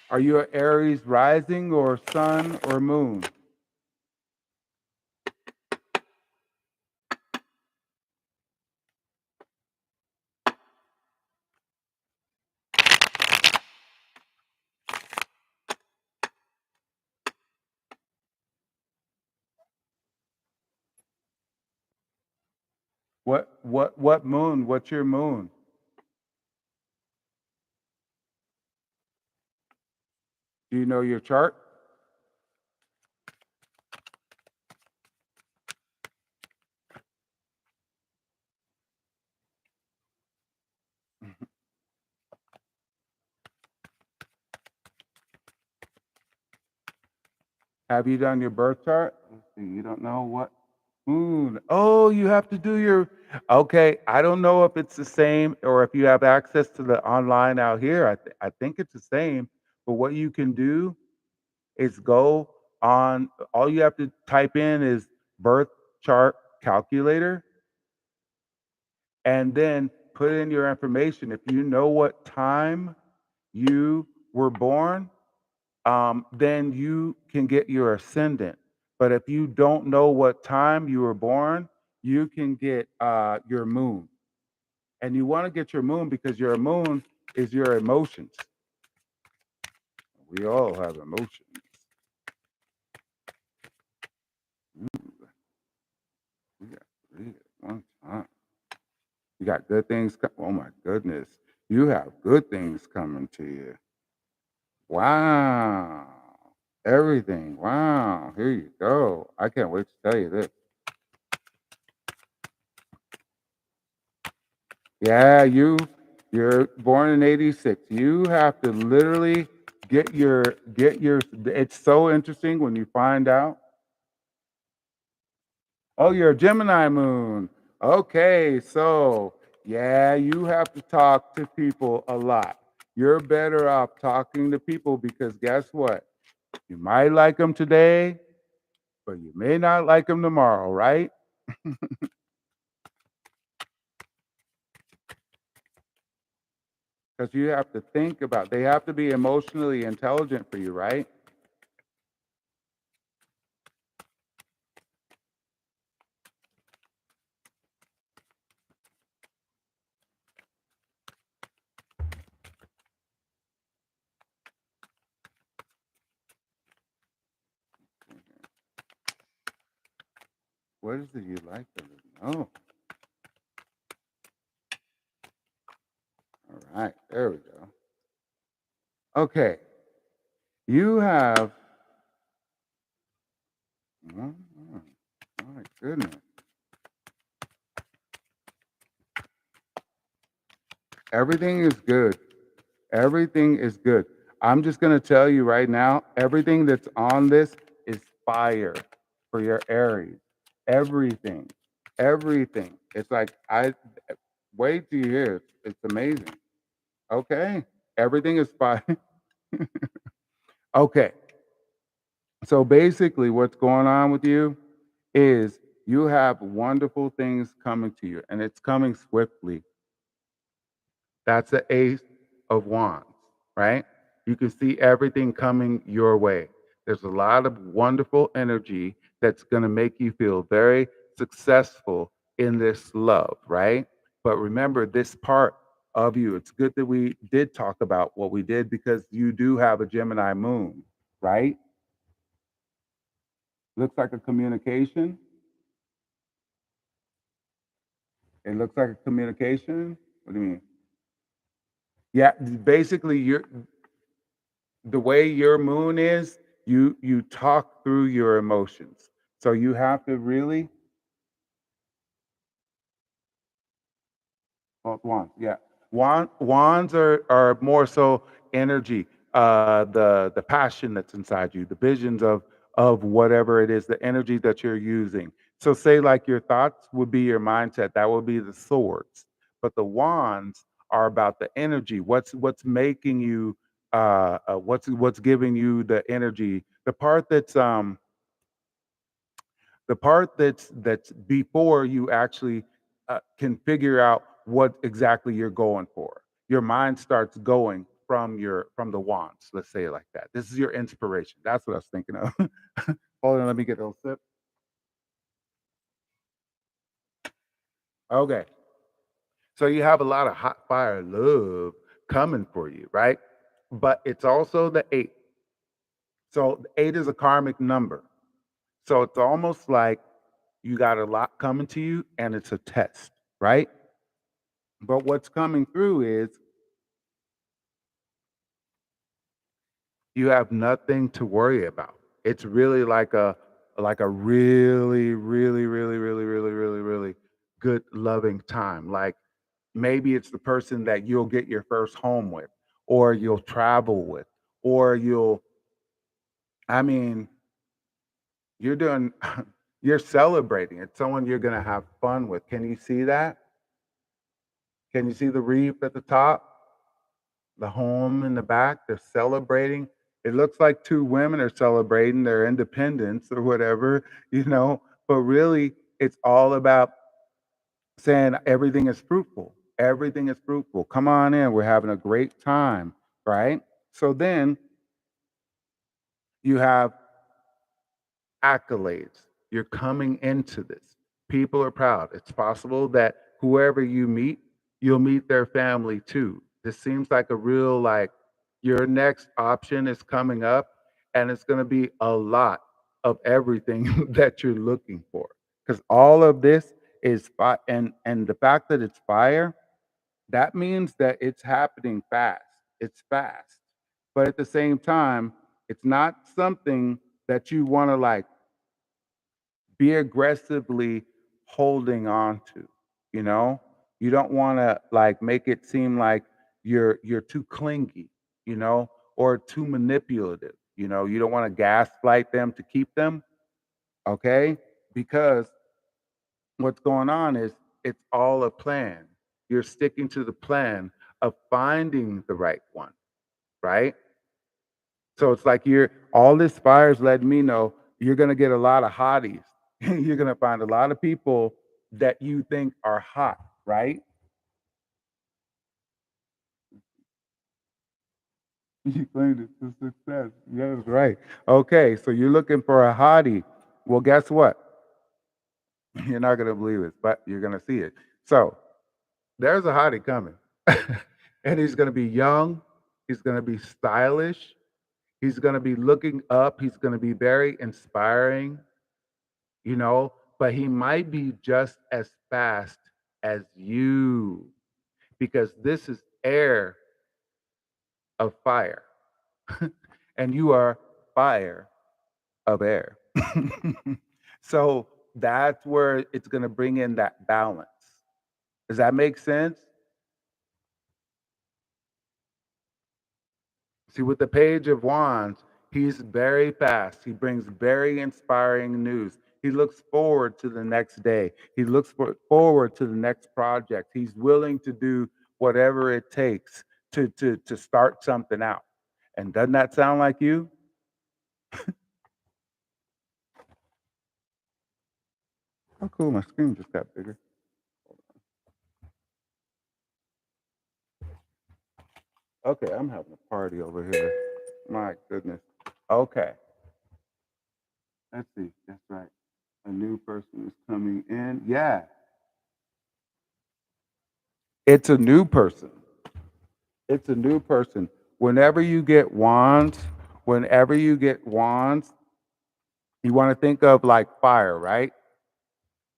Are you an Aries rising or sun or moon? What moon? What's your moon? Do you know your chart? Have you done your birth chart? Let's see. You don't know what moon. Oh, you have to do your. Okay, I don't know if it's the same or if you have access to the online out here. I think it's the same. But what you can do is go on. All you have to type in is birth chart calculator, and then put in your information. If you know what time you were born, then you can get your ascendant. But if you don't know what time you were born, you can get your moon. And you want to get your moon because your moon is your emotions. We all have emotions. Ooh, we got to read it one time. You got good things. Oh my goodness. You have good things coming to you. Wow. Everything. Wow. Here you go. I can't wait to tell you this. Yeah, you're born in 86. You have to literally get your it's so interesting when you find out. Oh, you're a Gemini moon. Okay, so yeah, you have to talk to people a lot. You're better off talking to people because guess what? You might like them today, but you may not like them tomorrow, right? Because you have to think about they have to be emotionally intelligent for you, right? What is it you like them to know? All right, there we go. Okay, you have Goodness. Everything is good. Everything is good. I'm just going to tell you right now, everything that's on this is fire for your Aries. Everything. Everything. It's like, wait till you hear it. It's amazing. Okay. Everything is fire. Okay. So basically, what's going on with you is you have wonderful things coming to you, and it's coming swiftly. That's the Ace of Wands, right? You can see everything coming your way. There's a lot of wonderful energy that's going to make you feel very successful in this love, right? But remember this part of you. It's good that we did talk about what we did because you do have a Gemini moon, right? Looks like a communication. It looks like a communication. What do you mean? Yeah, basically, the way your moon is, you talk through your emotions. So you have to really wands, yeah. Wands are more so energy, the passion that's inside you, the visions of whatever it is, the energy that you're using. So say like your thoughts would be your mindset, that would be the swords. But the wands are about the energy. What's making you what's giving you the energy. The part that's before you actually can figure out what exactly you're going for. Your mind starts going from the wants. Let's say it like that. This is your inspiration. That's what I was thinking of. Hold on, let me get a little sip. Okay, so you have a lot of hot fire love coming for you, right? But it's also the eight. So the eight is a karmic number. So it's almost like you got a lot coming to you, and it's a test, right? But what's coming through is you have nothing to worry about. It's really like a really, really, really, really, really, really, really good loving time. Like maybe it's the person that you'll get your first home with, or you'll travel with, or I mean, you're doing, you're celebrating. It's someone you're gonna have fun with. Can you see that? Can you see the reef at the top? The home in the back, they're celebrating. It looks like two women are celebrating their independence or whatever, but really it's all about saying everything is fruitful. Everything is fruitful. Come on in. We're having a great time, right? So then you have accolades. You're coming into this. People are proud. It's possible that whoever you meet, you'll meet their family too. This seems like a real like your next option is coming up, and it's going to be a lot of everything that you're looking for, because all of this is fire, and the fact that it's fire, that means that it's happening fast. It's fast, but at the same time, it's not something that you want to like be aggressively holding on to, you know? You don't want to like make it seem like you're too clingy, or too manipulative, You don't want to gaslight them to keep them, okay? Because what's going on is it's all a plan. You're sticking to the plan of finding the right one, right? So it's like you're all this fire's letting me know you're gonna get a lot of hotties. You're gonna find a lot of people that you think are hot, right? You claimed it to success. Yes, right. Okay, so you're looking for a hottie. Well, guess what? You're not gonna believe it, but you're gonna see it. So there's a hottie coming. And he's gonna be young, he's gonna be stylish, he's gonna be looking up, he's gonna be very inspiring, but he might be just as fast as you, because this is air of fire and you are fire of air. So that's where it's going to bring in that balance. Does that make sense? See, with the Page of Wands, he's very fast. He brings very inspiring news. He looks forward to the next day. He looks forward to the next project. He's willing to do whatever it takes to start something out. And doesn't that sound like you? Oh, cool. My screen just got bigger. Okay, I'm having a party over here. My goodness. Okay, let's see. That's right. A new person is coming in. Yeah, it's a new person. It's a new person. Whenever you get wands, whenever you get wands, you want to think of like fire, right?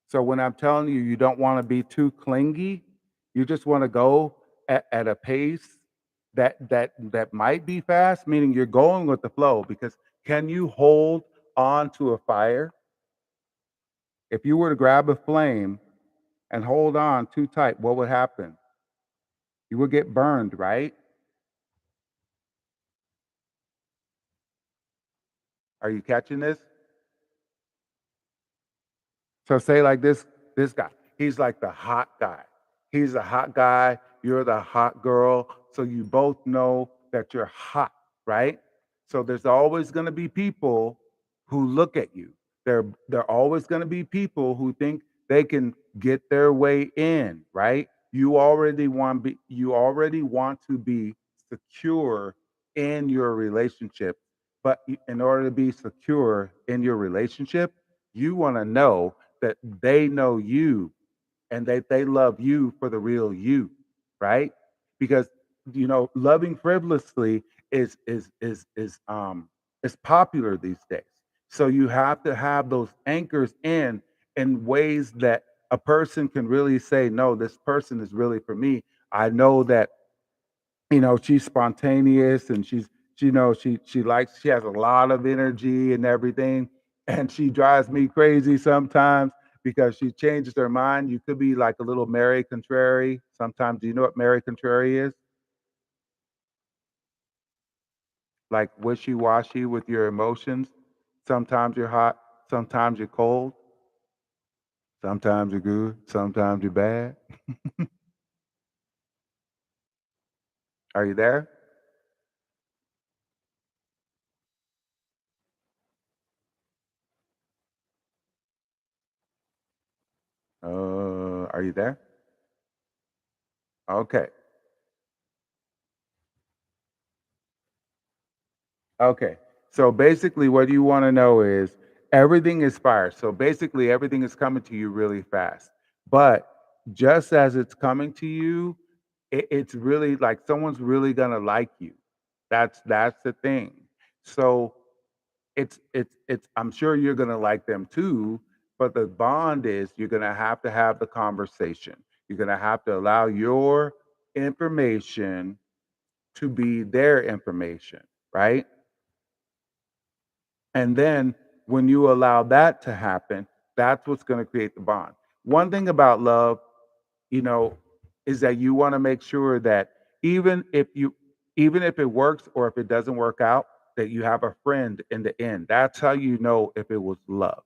So when I'm telling you, you don't want to be too clingy. You just want to go at a pace that might be fast, meaning you're going with the flow. Because can you hold on to a fire? If you were to grab a flame and hold on too tight, what would happen? You would get burned, right? Are you catching this? So say like this guy. He's like the hot guy. He's a hot guy. You're the hot girl. So you both know that you're hot, right? So there's always going to be people who look at you. There always going to be people who think they can get their way in, right? You already want to be secure in your relationship. But in order to be secure in your relationship, you want to know that they know you and that they love you for the real you, right? Because loving frivolously is popular these days. So you have to have those anchors in ways that a person can really say, no, this person is really for me. I know that she's spontaneous and she has a lot of energy and everything, and she drives me crazy sometimes because she changes her mind. You could be like a little Mary Contrary sometimes. Do you know what Mary Contrary is? Like wishy-washy with your emotions. Sometimes you're hot, sometimes you're cold, sometimes you're good, sometimes you're bad. Are you there? Are you there? Okay. Okay. So basically, what you want to know is everything is fire. So basically, everything is coming to you really fast. But just as it's coming to you, it's really like someone's really gonna like you. That's the thing. So it's. I'm sure you're gonna like them too. But the bond is you're gonna have to have the conversation. You're gonna have to allow your information to be their information, right? And then when you allow that to happen, that's what's going to create the bond. One thing about love, you know, is that you want to make sure that even if you even if it works or if it doesn't work out, that you have a friend in the end. That's how you know if it was love.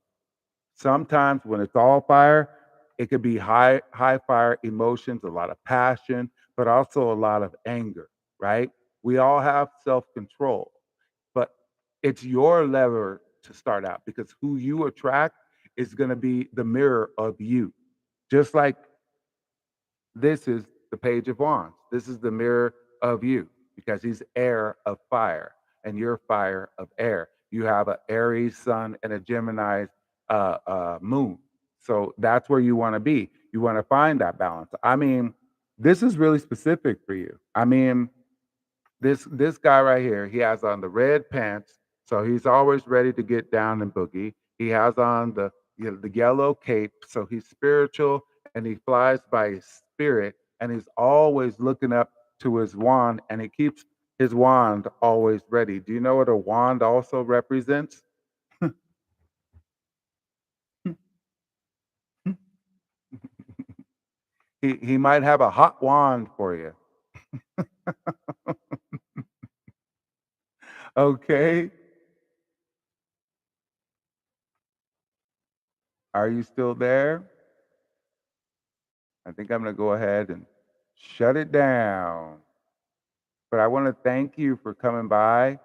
Sometimes when it's all fire, it could be high fire emotions, a lot of passion, but also a lot of anger, right? We all have self-control, but it's your lever to start out because who you attract is going to be the mirror of you. Just like this is the Page of Wands. This is the mirror of you because he's air of fire and you're fire of air. You have an Aries sun and a Gemini moon. So that's where you want to be. You want to find that balance. I mean, this is really specific for you. I mean, this guy right here, he has on the red pants, so he's always ready to get down and boogie. He has on the yellow cape, so he's spiritual and he flies by his spirit, and he's always looking up to his wand, and he keeps his wand always ready. Do you know what a wand also represents? He might have a hot wand for you. Okay. Are you still there? I think I'm gonna go ahead and shut it down. But I want to thank you for coming by.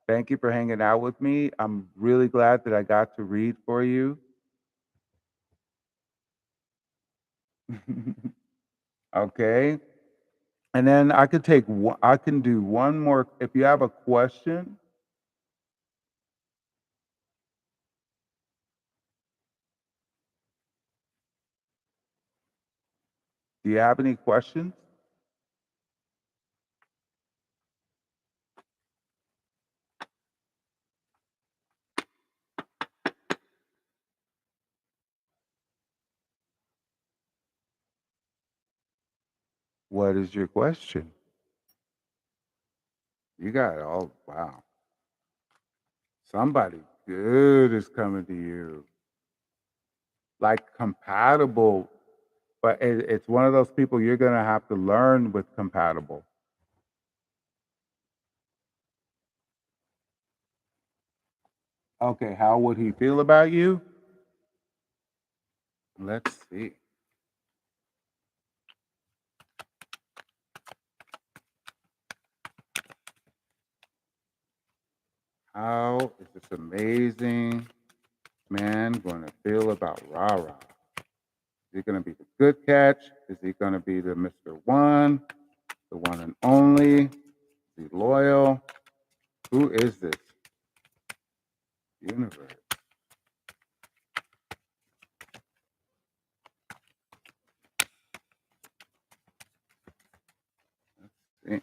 Thank you for hanging out with me. I'm really glad that I got to read for you. Okay. And then I can do one more. If you have a question, do you have any questions? What is your question? You got it all. Wow. Somebody good is coming to you. Like compatible, but it's one of those people you're going to have to learn with compatible. Okay, how would he feel about you? Let's see. How is this amazing man going to feel about Rara? Is he going to be the good catch? Is he going to be the Mr. One, the one and only? Is he loyal? Who is this universe? See.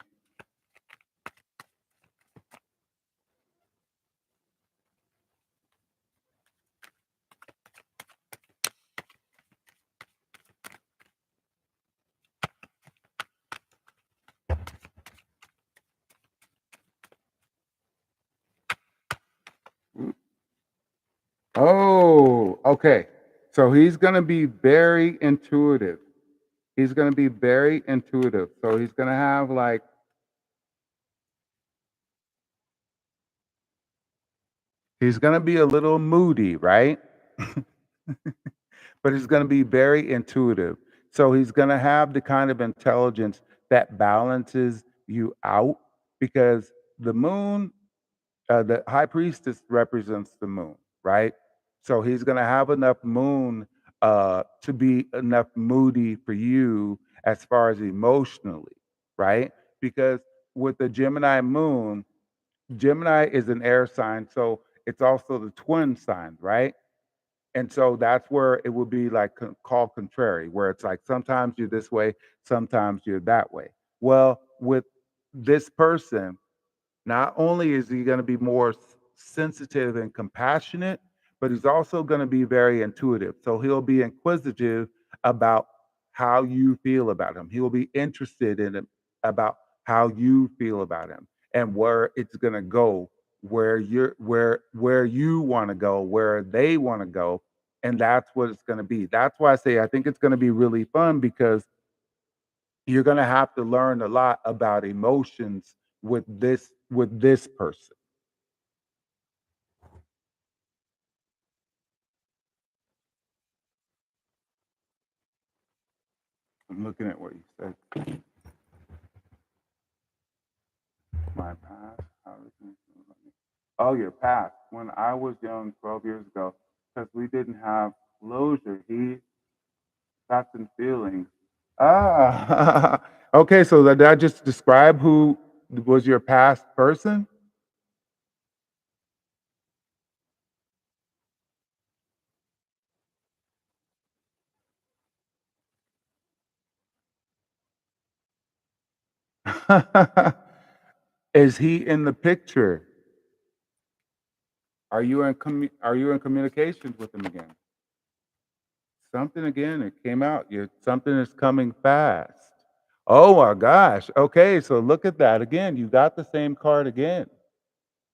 Oh, okay. So he's going to be very intuitive. He's going to be very intuitive. So he's going to have like, he's going to be a little moody, right? But he's going to be very intuitive. So he's going to have the kind of intelligence that balances you out because the moon, the high priestess represents the moon, right? So he's going to have enough moon to be enough moody for you as far as emotionally, right? Because with the Gemini moon, Gemini is an air sign, so it's also the twin sign, right? And so that's where it would be like called contrary, where it's like sometimes you're this way, sometimes you're that way. Well, with this person, not only is he going to be more sensitive and compassionate, but he's also going to be very intuitive. So he'll be inquisitive about how you feel about him. He'll be interested in it about how you feel about him and where it's going to go, where you want to go, where they want to go, and that's what it's going to be. That's why I say I think it's going to be really fun because you're going to have to learn a lot about emotions with this person. I'm looking at what you said. My past. Oh, your past. When I was young, 12 years ago, because we didn't have closure. He got some feelings. Ah, okay. So did I just describe who was your past person? Is he in the picture? Are you in communications with him again? Something again, it came out. Something is coming fast. Oh my gosh. Okay, so look at that again. You got the same card again.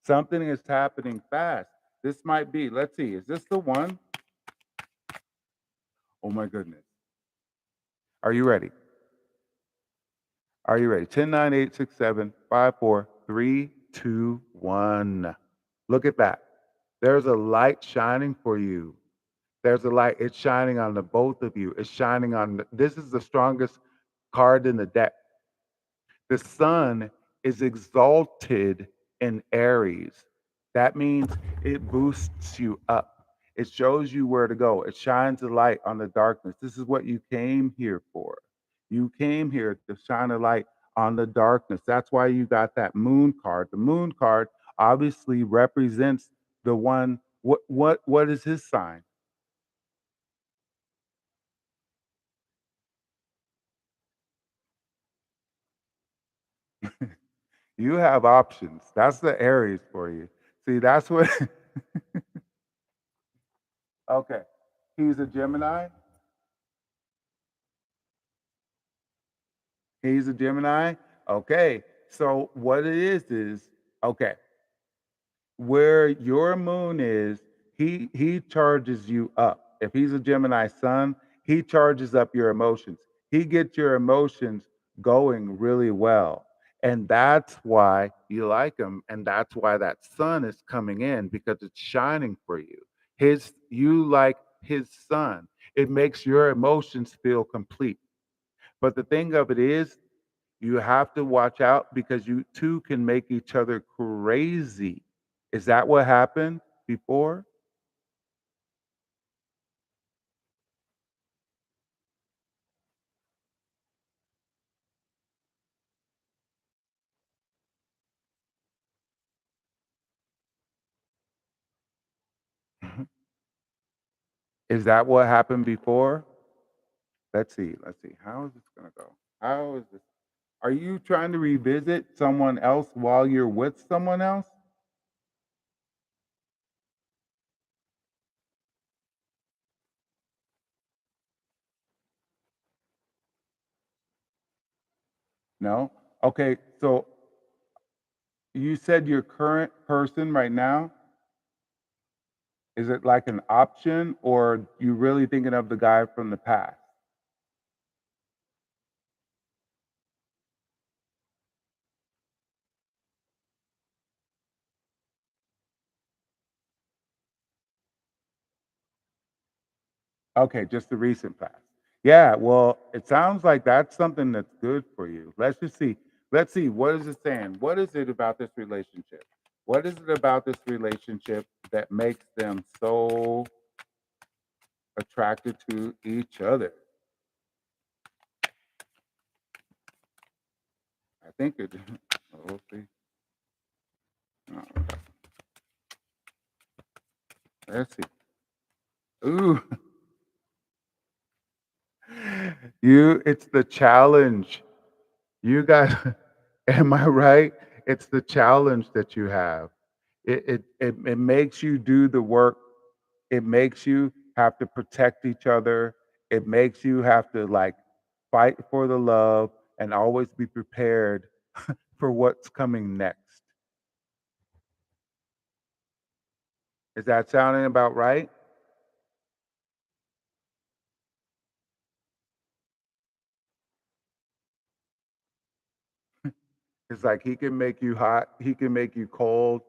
Something is happening fast. This might be, let's see, is this the one? Oh my goodness. Are you ready? Are you ready? 10, 9, 8, 6, 7, 5, 4, 3, 2, 1. Look at that. There's a light shining for you. There's a light. It's shining on the both of you. It's shining on this is the strongest card in the deck. The sun is exalted in Aries. That means it boosts you up. It shows you where to go. It shines a light on the darkness. This is what you came here for. You came here to shine a light on the darkness. That's why you got that moon card. The moon card obviously represents the one what is his sign? You have options. That's the Aries for you. See, that's what okay. He's a Gemini. He's a Gemini. Okay. So what it is okay, where your moon is, he charges you up. If he's a Gemini sun, he charges up your emotions. He gets your emotions going really well. And that's why you like him. And that's why that sun is coming in because it's shining for you. His you like his sun. It makes your emotions feel complete. But the thing of it is, you have to watch out because you two can make each other crazy. Is that what happened before? Is that what happened before? Let's see. Let's see. How is this going to go? How is this? Are you trying to revisit someone else while you're with someone else? No? Okay. So you said your current person right now, is it like an option or you really thinking of the guy from the past? Okay, just the recent past. Yeah, well, it sounds like that's something that's good for you. Let's just see. Let's see. What is it saying? What is it about this relationship? What is it about this relationship that makes them so attracted to each other? I think it. We'll see. Oh, let's see. Ooh, it's the challenge. You guys, am I right? It's the challenge that you have. It makes you do the work. It makes you have to protect each other. It makes you have to like fight for the love and always be prepared for what's coming next. Is that sounding about right? It's like he can make you hot, he can make you cold,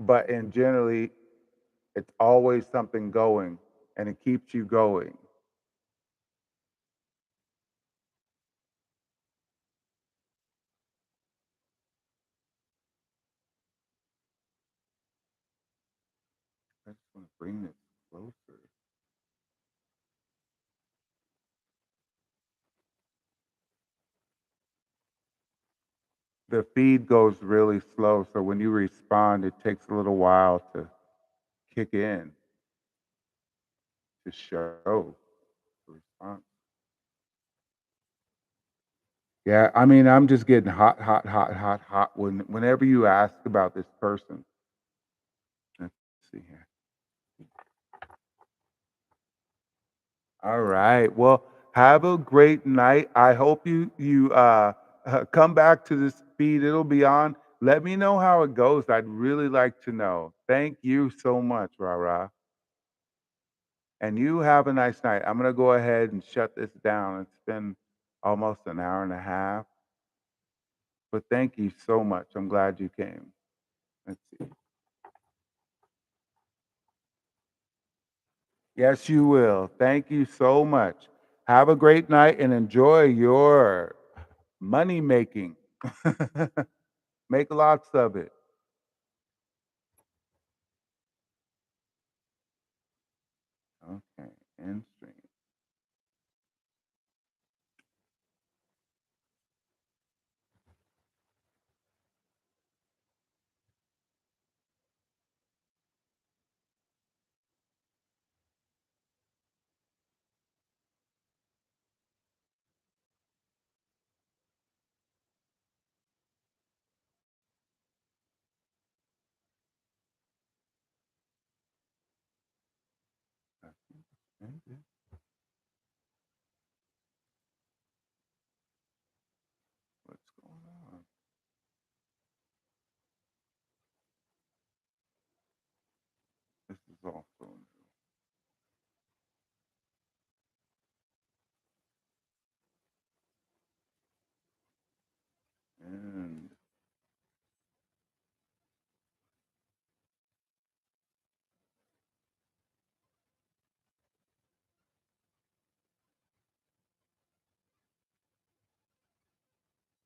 but in generally it's always something going and it keeps you going. I just want to bring this closer. The feed goes really slow, so when you respond, it takes a little while to kick in to show the response. Yeah, I mean, I'm just getting hot, hot, hot, hot, hot whenever you ask about this person. Let's see here. All right. Well, have a great night. I hope you come back to this feed. It'll be on. Let me know how it goes. I'd really like to know. Thank you so much, Rara. And you have a nice night. I'm gonna go ahead and shut this down. It's been almost an hour and a half, but thank you so much. I'm glad you came. Let's see. Yes, you will. Thank you so much. Have a great night and enjoy your money making. Make lots of it. Okay, end stream. I think it's ended.